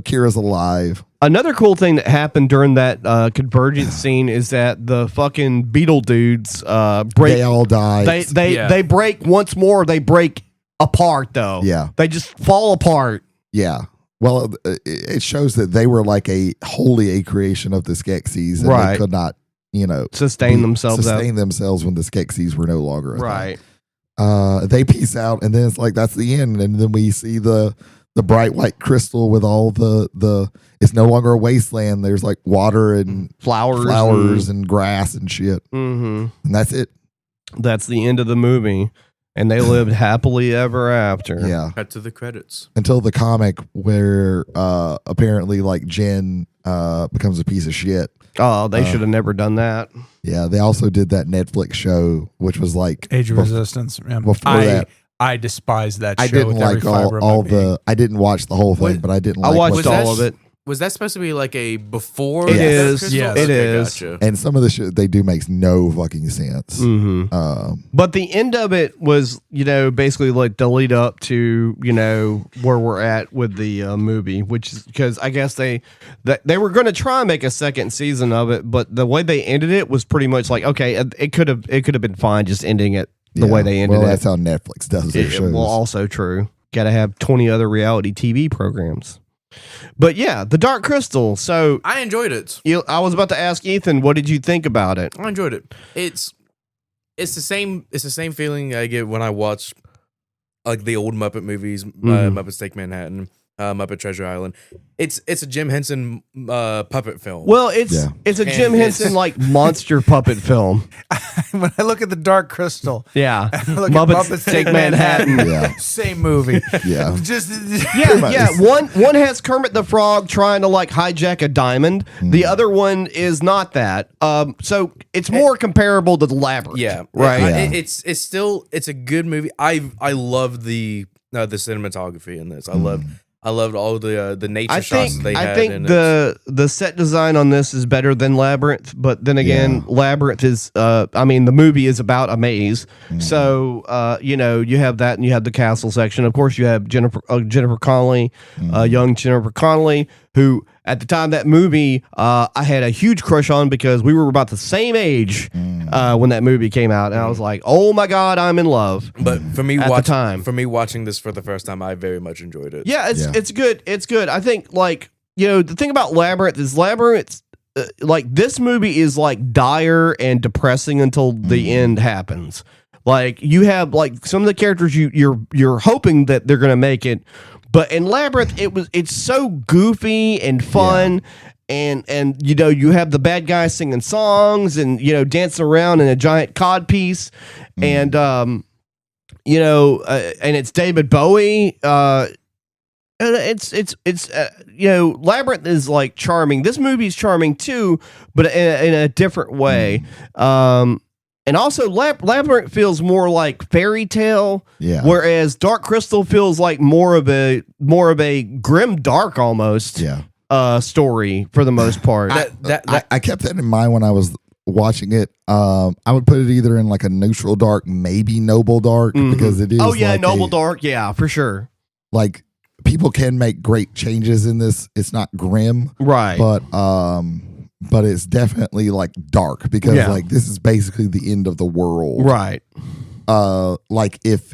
S5: Kira's alive.
S2: Another cool thing that happened during that convergence scene is that the fucking Beetle dudes break.
S5: They all die.
S2: They break once more. They break apart though.
S5: Yeah.
S2: They just fall apart.
S5: Yeah. Well, it shows that they were like wholly a creation of the Skeksis, and
S2: Right.
S5: they could not,
S2: Sustain themselves up.
S5: themselves when the Skeksis were no longer a thing.
S2: Right.
S5: They peace out, and then it's like that's the end, and then we see the bright white crystal with all the it's no longer a wasteland. There's like water and
S2: Flowers
S5: and grass and shit,
S2: Mm-hmm.
S5: and that's it.
S2: That's the end of the movie, and they lived happily ever after.
S5: Yeah,
S4: Cut to the credits.
S5: until the comic where apparently like Jen becomes a piece of shit.
S2: Oh, they should have never done that.
S5: Yeah, they also did that Netflix show, which was like
S3: Age of Resistance. Yeah.
S5: before that.
S3: I despise that show.
S5: I didn't
S3: with
S5: like
S3: every fiber of
S5: all
S3: my being.
S5: the. I didn't watch the whole thing,
S4: What-
S5: but I didn't.
S2: I
S5: like
S2: watched
S5: what-
S2: all of it.
S4: Was that supposed to be like a before?
S5: It
S4: Death
S2: is.
S4: Crystal?
S3: Yes.
S2: It
S4: Okay,
S2: is.
S4: Gotcha.
S5: And some of the shit they do makes no fucking sense.
S2: Mm-hmm. But the end of it was, basically like the lead up to, where we're at with the movie, which is because I guess they were going to try and make a second season of it, but the way they ended it was pretty much like, okay, it could have been fine just ending it the way they ended
S5: well,
S2: it.
S5: that's how Netflix does their shows.
S2: Well, also true. Got to have 20 other reality TV programs. But yeah, The Dark Crystal. So
S4: I enjoyed it.
S2: I was about to ask Ethan, what did you think about it?
S4: I enjoyed it. It's the same. It's the same feeling I get when I watch like the old Muppet movies, Muppets Take Manhattan, Muppet Treasure Island. It's a Jim Henson puppet film.
S2: Well, it's a Jim Henson like monster puppet film.
S3: When I look at the Dark Crystal,
S2: Yeah,
S3: look
S2: Muppets Take Manhattan.
S5: Yeah.
S3: same movie.
S5: Yeah.
S3: Just
S2: Yeah. One has Kermit the Frog trying to like hijack a diamond. The other one is not that. So it's more comparable to the Labyrinth.
S4: yeah,
S2: right.
S5: Yeah.
S4: It's a good movie. I love the cinematography in this. I loved all the nature shots that they had.
S2: I think
S4: in
S2: the set design on this is better than Labyrinth, but then again, Labyrinth is the movie is about a maze. So you have that, and you have the castle section. Of course, you have Jennifer Connelly, young Jennifer Connelly, who at the time that movie I had a huge crush on because we were about the same age when that movie came out, and I was like, oh my god, I'm in love.
S4: But for me,
S2: At the time.
S4: for me watching this for the first time, I very much enjoyed it.
S2: Yeah, it's good. It's good. I think the thing about Labyrinth is like this movie is like dire and depressing until the end happens. Like you have like some of the characters you're hoping that they're gonna make it, but in Labyrinth it's so goofy and fun. And you have the bad guy singing songs and dancing around in a giant cod piece, and and it's David Bowie. It's Labyrinth is like charming. This movie's charming too, but in a different way. And also Labyrinth feels more like fairy tale, whereas Dark Crystal feels like more of a grim dark almost. Story for the most part.
S5: I kept that in mind when I was watching it. I would put it either in like a neutral dark, maybe noble dark, because it is.
S2: Oh yeah,
S5: like
S2: noble dark. Yeah, for sure.
S5: Like people can make great changes in this. It's not grim,
S2: right?
S5: But it's definitely like dark because like this is basically the end of the world,
S2: right?
S5: Like if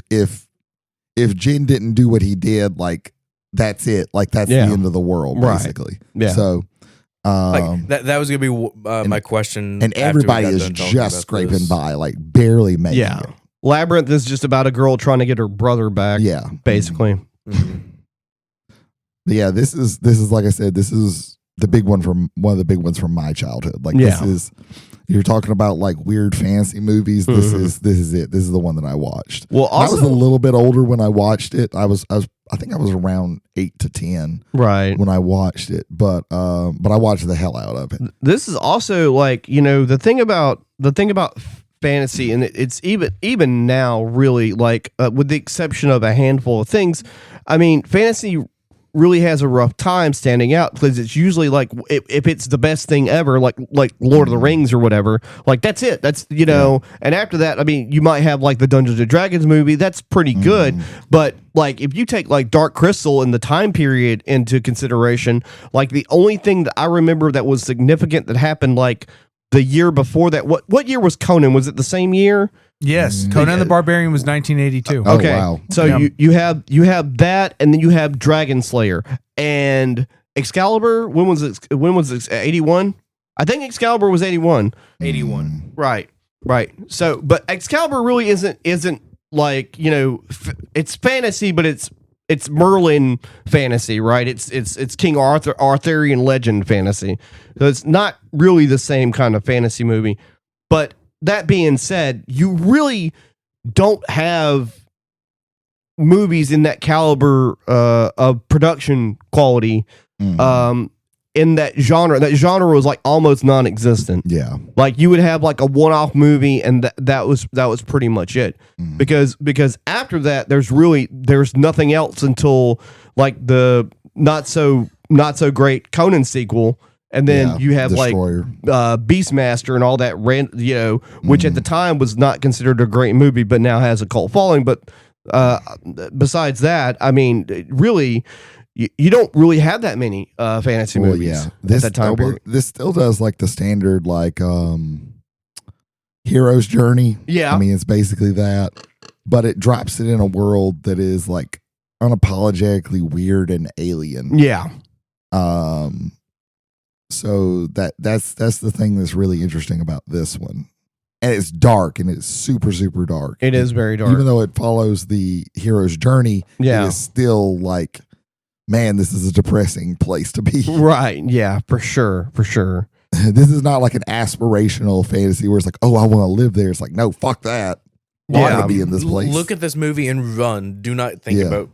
S5: Jen didn't do what he did, like. That's it. Like that's the end of the world, basically.
S2: Right. Yeah.
S5: So,
S4: that was gonna be my question.
S5: And everybody is just scraping by, like barely making it.
S2: Labyrinth is just about a girl trying to get her brother back.
S5: Yeah,
S2: basically.
S5: Mm-hmm. But yeah, this is like I said, this is the big one from one of the big ones from my childhood. Like this is, you're talking about like weird fantasy movies, this is it. This is the one that I watched.
S2: Well, also,
S5: I was a little bit older when I watched it. I think I was around 8 to 10 when I watched it, but I watched the hell out of it.
S2: This is also like, the thing about fantasy, and it's even now really like with the exception of a handful of things, I mean, fantasy really has a rough time standing out because it's usually like if it's the best thing ever, like Lord of the Rings or whatever, like that's it. That's and after that, I mean, you might have like the Dungeons and Dragons movie, that's pretty good, but like if you take like Dark Crystal and the time period into consideration, like the only thing that I remember that was significant that happened like the year before that, what year was Conan? Was it the same year?
S3: Yes, Conan the Barbarian was 1982.
S2: Okay,
S5: wow.
S2: So you have that, and then you have Dragon Slayer and Excalibur. When was it? 81? I think Excalibur was 81.
S4: 81.
S2: Right. So, but Excalibur really isn't like it's fantasy, but it's Merlin fantasy, right? It's King Arthurian legend fantasy. So it's not really the same kind of fantasy movie, but. That being said, you really don't have movies in that caliber of production quality in that genre. That genre was like almost non-existent.
S5: Yeah,
S2: like you would have like a one-off movie, and that was pretty much it. Because after that, there's nothing else until like the not so great Conan sequel. And then you have
S5: Destroyer.
S2: Like Beastmaster and all that, which at the time was not considered a great movie, but now has a cult following. But besides that, I mean, really, you don't really have that many fantasy movies at that time period.
S5: This still does like the standard like hero's journey.
S2: Yeah,
S5: I mean, it's basically that, but it drops it in a world that is like unapologetically weird and alien.
S2: Yeah.
S5: So that's the thing that's really interesting about this one. And it's dark, and it's super, super dark.
S2: It is very dark.
S5: Even though it follows the hero's journey, it is still like, man, this is a depressing place to be.
S2: Right. Yeah, for sure.
S5: This is not like an aspirational fantasy where it's like, oh, I want to live there. It's like, no, fuck that. I want to be in this place.
S4: Look at this movie and run. Do not think about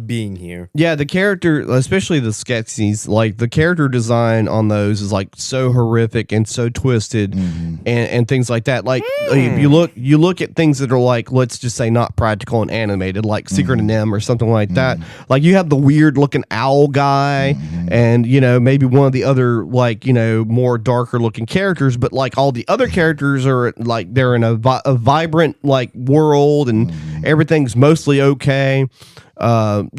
S4: being here.
S2: Yeah, the character, especially the Skeksis, like the character design on those is like so horrific and so twisted and things like that. Like if you look at things that are like, let's just say not practical and animated, like Secret of Nim or something like that. Like you have the weird looking owl guy and maybe one of the other like more darker looking characters, but like all the other characters are like they're in a vibrant like world and everything's mostly okay, and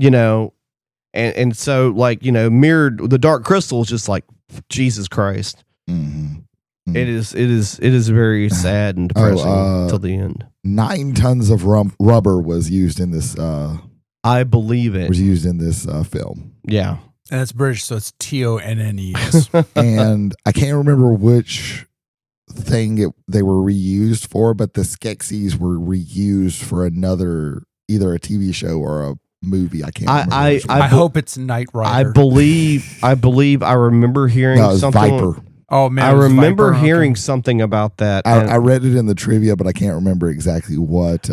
S2: so like mirrored the Dark Crystal is just like Jesus Christ. It is very sad and depressing till the end.
S5: 9 tons of rubber was used in this.
S2: I believe it
S5: was used in this film.
S2: Yeah,
S3: and it's British, so it's TONNES.
S5: And I can't remember which thing they were reused for, but the Skeksis were reused for another, either a TV show or a movie. I can't remember.
S3: I hope it's Knight Rider.
S2: I believe I remember hearing something.
S5: Viper.
S3: Oh man,
S2: I remember hearing something about that.
S5: I read it in the trivia, but I can't remember exactly what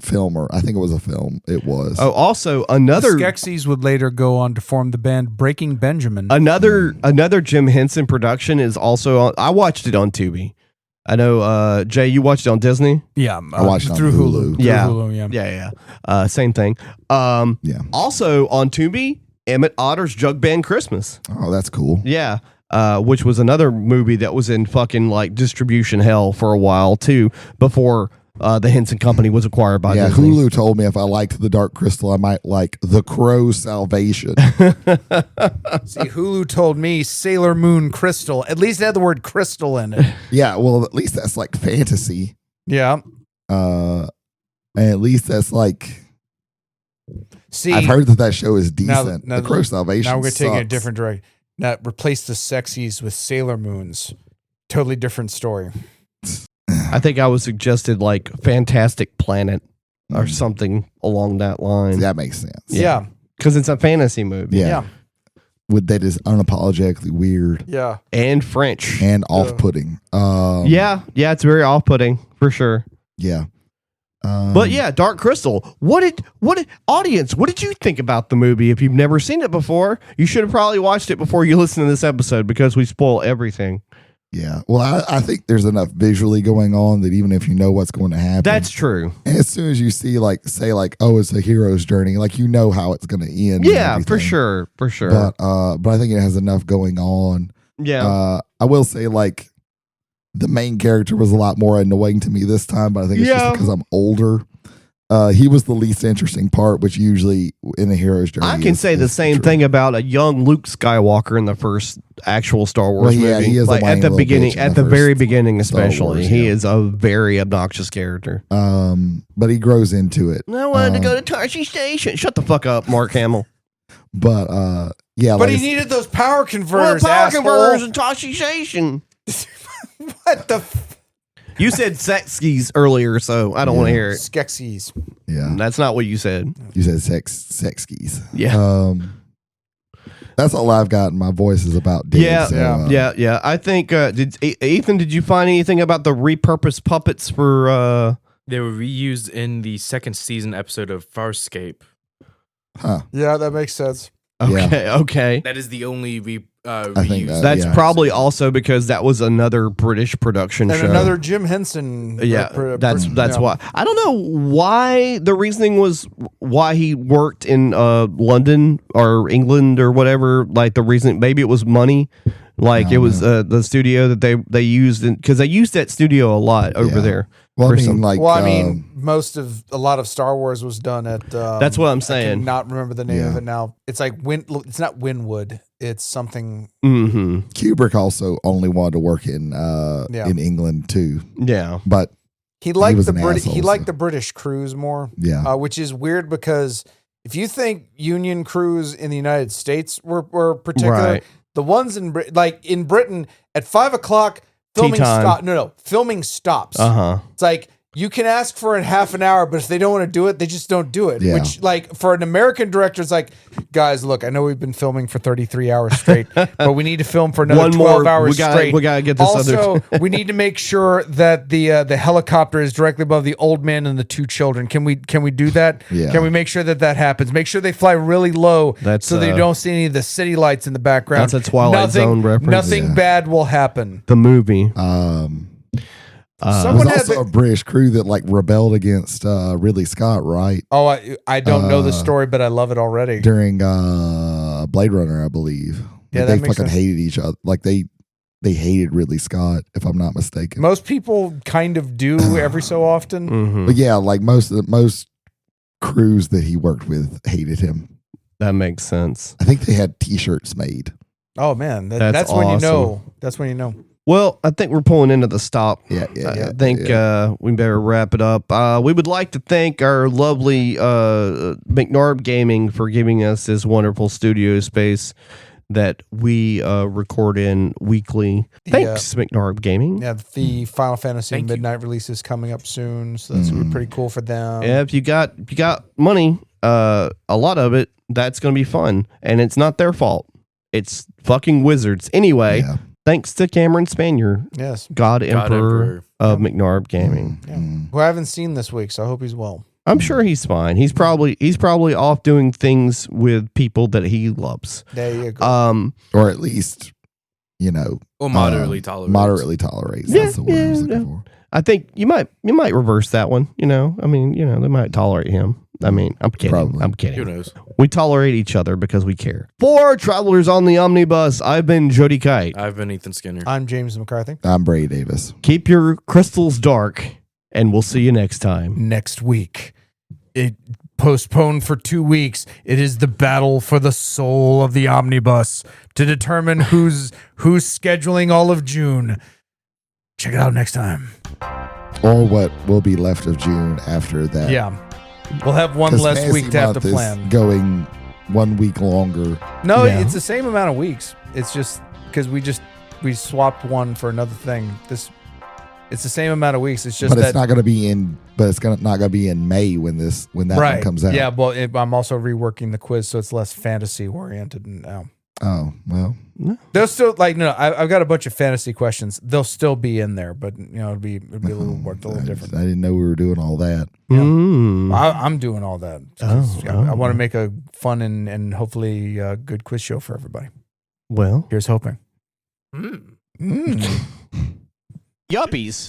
S5: film, or I think it was a film. It was.
S2: Oh, also another.
S3: The Skeksis would later go on to form the band Breaking Benjamin.
S2: Another Jim Henson production is also on. I watched it on Tubi. I know, Jay, you watched it on Disney?
S3: Yeah.
S5: I watched it
S3: through Hulu.
S2: Yeah.
S3: Through Hulu,
S2: yeah. Same thing.
S5: Yeah.
S2: Also on Tubi, Emmett Otter's Jug Band Christmas.
S5: Oh, that's cool.
S2: Yeah. Which was another movie that was in fucking like distribution hell for a while too, before the Henson Company was acquired by Disney.
S5: Hulu told me if I liked The Dark Crystal, I might like The Crow's Salvation.
S3: See, Hulu told me Sailor Moon Crystal. At least it had the word crystal in it.
S5: Yeah, well, at least that's like fantasy.
S3: Yeah.
S5: And at least that's like...
S3: See,
S5: I've heard that show is decent. The Crow's Salvation
S3: Now we're going to take it
S5: sucks.
S3: a different direction. Now, replace the Sexies with Sailor Moons. Totally different story.
S2: I think I was suggested like Fantastic Planet or something along that line.
S5: That makes sense.
S3: Yeah.
S2: Because it's a fantasy movie.
S5: Yeah. that is unapologetically weird.
S1: Yeah.
S2: And French.
S5: And off-putting.
S2: Yeah, it's very off-putting for sure.
S5: Yeah.
S2: But yeah, Dark Crystal. What did audience? What did you think about the movie? If you've never seen it before, you should have probably watched it before you listen to this episode because we spoil everything.
S5: Yeah. Well, I think there's enough visually going on that even if you know what's going to happen,
S2: That's true.
S5: as soon as you see oh, it's a hero's journey, you know how it's going to end.
S2: Yeah, for sure.
S5: But I think it has enough going on.
S2: Yeah.
S5: I will say the main character was a lot more annoying to me this time, but I think it's just because I'm older. He was the least interesting part, which usually in a hero's journey.
S2: I can say the same thing about a young Luke Skywalker in the first actual Star Wars movie.
S5: He is
S2: at the beginning, at the very beginning, especially. He is a very obnoxious character.
S5: But he grows into it.
S2: I wanted to go to Tashi Station. Shut the fuck up, Mark Hamill.
S5: But yeah,
S1: but he needed those power converters.
S2: Converters in Tashi Station.
S1: What the?
S2: You said Skeksis earlier, so I don't want to hear it.
S1: Skeksis.
S5: Yeah,
S2: that's not what you said.
S5: You said sexskis.
S2: Yeah.
S5: That's all I've got. My voice is about dead.
S2: Yeah. I think Ethan, did you find anything about the repurposed puppets for?
S4: They were reused in the second season episode of Farscape.
S5: Huh?
S1: Yeah, that makes sense.
S2: Okay.
S4: That is the only
S5: I think
S4: reuse.
S2: That's probably also because that was another British production
S1: and
S2: show.
S1: another Jim Henson.
S2: That's why. I don't know why the reasoning was why he worked in London or England or whatever. The reason, maybe it was money. It was the studio that they used because they used that studio a lot over there.
S5: Well,
S1: a lot of Star Wars was done at.
S2: That's what I'm saying.
S1: I cannot remember the name of it now. It's it's not Wynwood. It's something.
S2: Mm-hmm.
S5: Kubrick also only wanted to work in England too.
S2: Yeah,
S5: but
S1: he liked the British crews more.
S5: Yeah,
S1: which is weird because if you think Union crews in the United States were particular.
S2: Right.
S1: The ones in Britain at 5 o'clock, filming filming stops. It's you can ask for a half an hour, but if they don't want to do it, they just don't do it.
S5: Yeah.
S1: Which, for an American director, it's guys, look, I know we've been filming for 33 hours straight, but we need to film for another 12 hours straight.
S2: We gotta get this
S1: also, we need to make sure that the helicopter is directly above the old man and the two children. Can we do that?
S5: Yeah.
S1: Can we make sure that happens? Make sure they fly really low so they don't see any of the city lights in the background.
S2: That's a Twilight Zone reference.
S1: Nothing bad will happen.
S2: The movie.
S5: Someone had a British crew that rebelled against Ridley Scott, right?
S1: Oh, I don't know the story, but I love it already.
S5: During Blade Runner, I believe.
S1: Yeah,
S5: they fucking hated each other. They hated Ridley Scott, if I'm not mistaken.
S1: Most people kind of do every so often.
S2: Mm-hmm.
S5: But yeah, most crews that he worked with hated him.
S2: That makes sense.
S5: I think they had T-shirts made.
S1: Oh man, that's
S2: awesome.
S1: when you know. That's when you know.
S2: Well, I think we're pulling into the stop.
S5: Yeah.
S2: I think we better wrap it up. We would like to thank our lovely McNarb Gaming for giving us this wonderful studio space that we record in weekly. Thanks, McNarb Gaming.
S1: Yeah, the Final Fantasy Midnight release is coming up soon, so that's gonna be pretty cool for them.
S2: Yeah, if you got money, a lot of it, that's gonna be fun, and it's not their fault. It's fucking Wizards anyway.
S5: Yeah.
S2: Thanks to Cameron Spanier,
S1: yes,
S2: God Emperor of McNarb Gaming,
S1: who I haven't seen this week, so I hope he's well.
S2: I'm sure he's fine. He's probably off doing things with people that he loves.
S1: There you go.
S5: Or at least,
S4: or moderately tolerates.
S5: Moderately tolerates. That's the word I was looking for.
S2: I think you might reverse that one. They might tolerate him. I'm kidding.
S5: Probably.
S2: I'm kidding.
S4: Who knows?
S2: We tolerate each other because we care. For Travelers on the Omnibus, I've been Jody Kite.
S4: I've been Ethan Skinner.
S1: I'm James McCarthy.
S5: I'm Brady Davis.
S2: Keep your crystals dark, and we'll see you next time.
S1: Next week, it postponed for 2 weeks. It is the battle for the soul of the omnibus to determine who's scheduling all of June. Check it out next time.
S5: Or what will be left of June after that.
S1: Yeah. We'll have one less week to have to plan.
S5: Going 1 week longer.
S1: No, it's the same amount of weeks. It's just because we swapped one for another thing. It's the same amount of weeks. It's just
S5: it's not going to be in. But it's not going to be in May when that one comes out.
S1: Yeah, well, I'm also reworking the quiz so it's less fantasy oriented now.
S5: Oh, well.
S1: They'll still I've got a bunch of fantasy questions. They'll still be in there, but it'd be a little worked a little different.
S5: I didn't know we were doing all that.
S1: Yeah. I'm doing all that. I want to make a fun and hopefully good quiz show for everybody.
S2: Well,
S1: here's hoping.
S2: Yuppies.